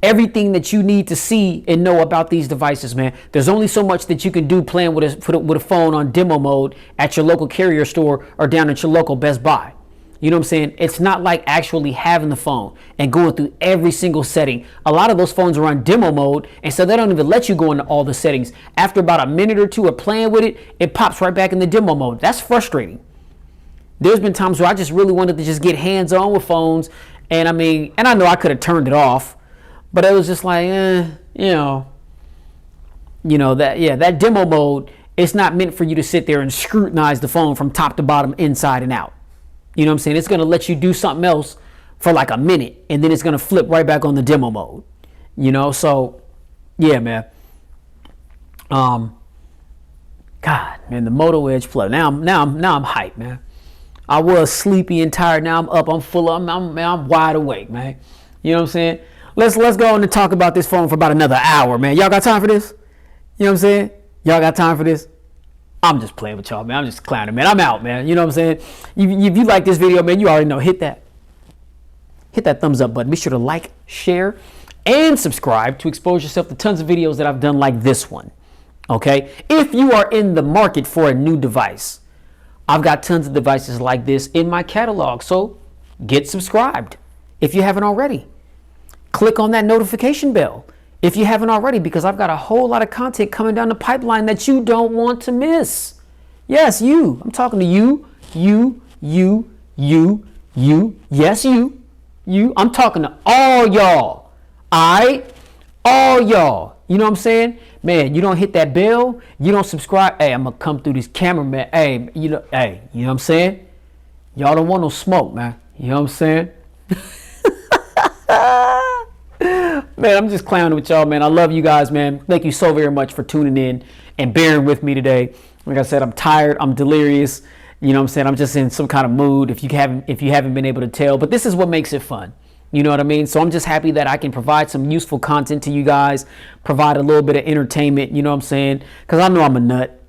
A: everything that you need to see and know about these devices, man. There's only so much that you can do playing with a phone on demo mode at your local carrier store or down at your local Best Buy. You know what I'm saying? It's not like actually having the phone and going through every single setting. A lot of those phones are on demo mode, and so they don't even let you go into all the settings. After about a minute or two of playing with it, it pops right back in the demo mode. That's frustrating. There's been times where I just really wanted to just get hands-on with phones, and I know I could have turned it off, but it was just like, that demo mode, it's not meant for you to sit there and scrutinize the phone from top to bottom, inside and out. You know what I'm saying? It's going to let you do something else for like a minute, and then it's going to flip right back on the demo mode. So yeah, man. God, man, the Moto Edge Plus. Now I'm hyped, man. I was sleepy and tired. Now I'm up. I'm full of. I'm wide awake, man. You know what I'm saying? Let's go on and talk about this phone for about another hour, man. Y'all got time for this? You know what I'm saying? Y'all got time for this? I'm just playing with y'all, man. I'm just clowning, man. I'm out, man. You know what I'm saying? If you like this video, man, you already know. Hit that thumbs up button. Be sure to like, share, and subscribe to expose yourself to tons of videos that I've done like this one. Okay? If you are in the market for a new device, I've got tons of devices like this in my catalog. So get subscribed if you haven't already. Click on that notification bell if you haven't already, because I've got a whole lot of content coming down the pipeline that you don't want to miss. Yes, you. I'm talking to you. Yes, you. I'm talking to all y'all. All y'all. You know what I'm saying? man, you don't hit that bell, you don't subscribe. Hey, I'm gonna come through this camera, man. Hey, you know what I'm saying? Y'all don't want no smoke, man. You know what I'm saying? Man, I'm just clowning with y'all, man. I love you guys, man. Thank you so very much for tuning in and bearing with me today. Like I said, I'm tired. I'm delirious. You know what I'm saying? I'm just in some kind of mood if you haven't been able to tell. But this is what makes it fun. You know what I mean? So I'm just happy that I can provide some useful content to you guys, provide a little bit of entertainment, you know what I'm saying? Because I know I'm a nut.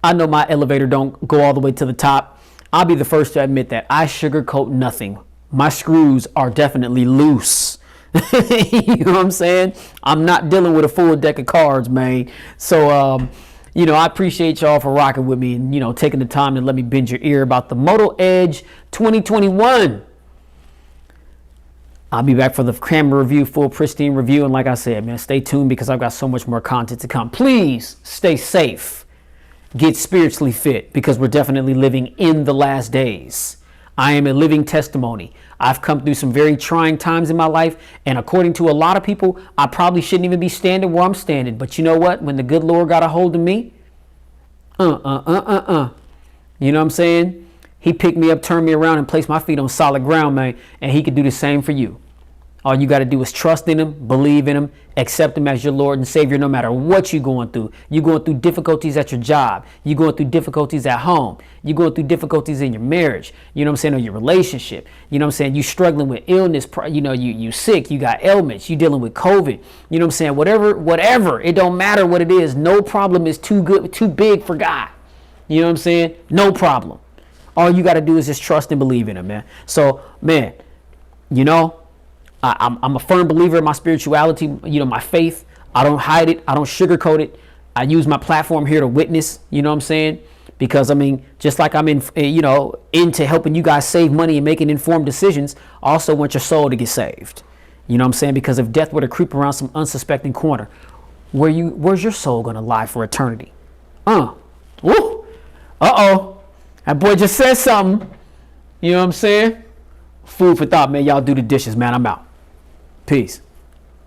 A: I know my elevator don't go all the way to the top. I'll be the first to admit that. I sugarcoat nothing. My screws are definitely loose. You know what I'm saying? I'm not dealing with a full deck of cards, man. So, you know, I appreciate y'all for rocking with me and, you know, taking the time to let me bend your ear about the Moto Edge 2021. I'll be back for the camera review, full pristine review. And like I said, man, stay tuned because I've got so much more content to come. Please stay safe. Get spiritually fit because we're definitely living in the last days. I am a living testimony. I've come through some very trying times in my life. And according to a lot of people, I probably shouldn't even be standing where I'm standing. But you know what? When the good Lord got a hold of me, you know what I'm saying? He picked me up, turned me around, and placed my feet on solid ground, man. And he could do the same for you. All you got to do is trust in him, believe in him, accept him as your Lord and Savior no matter what you're going through. You're going through difficulties at your job. You're going through difficulties at home. You're going through difficulties in your marriage. You know what I'm saying? Or your relationship. You know what I'm saying? You struggling with illness. You know, you sick. You got ailments. You dealing with COVID. You know what I'm saying? Whatever. It don't matter what it is. No problem is too big for God. You know what I'm saying? No problem. All you got to do is just trust and believe in him, man. So, man, you know, I'm a firm believer in my spirituality, you know, my faith. I don't hide it. I don't sugarcoat it. I use my platform here to witness, you know what I'm saying? Because, I mean, just like I'm into helping you guys save money and making informed decisions, I also want your soul to get saved. You know what I'm saying? Because if death were to creep around some unsuspecting corner, where's your soul going to lie for eternity? Woo! Uh-oh. That boy just said something. You know what I'm saying? Food for thought, man. Y'all do the dishes, man. I'm out. Peace.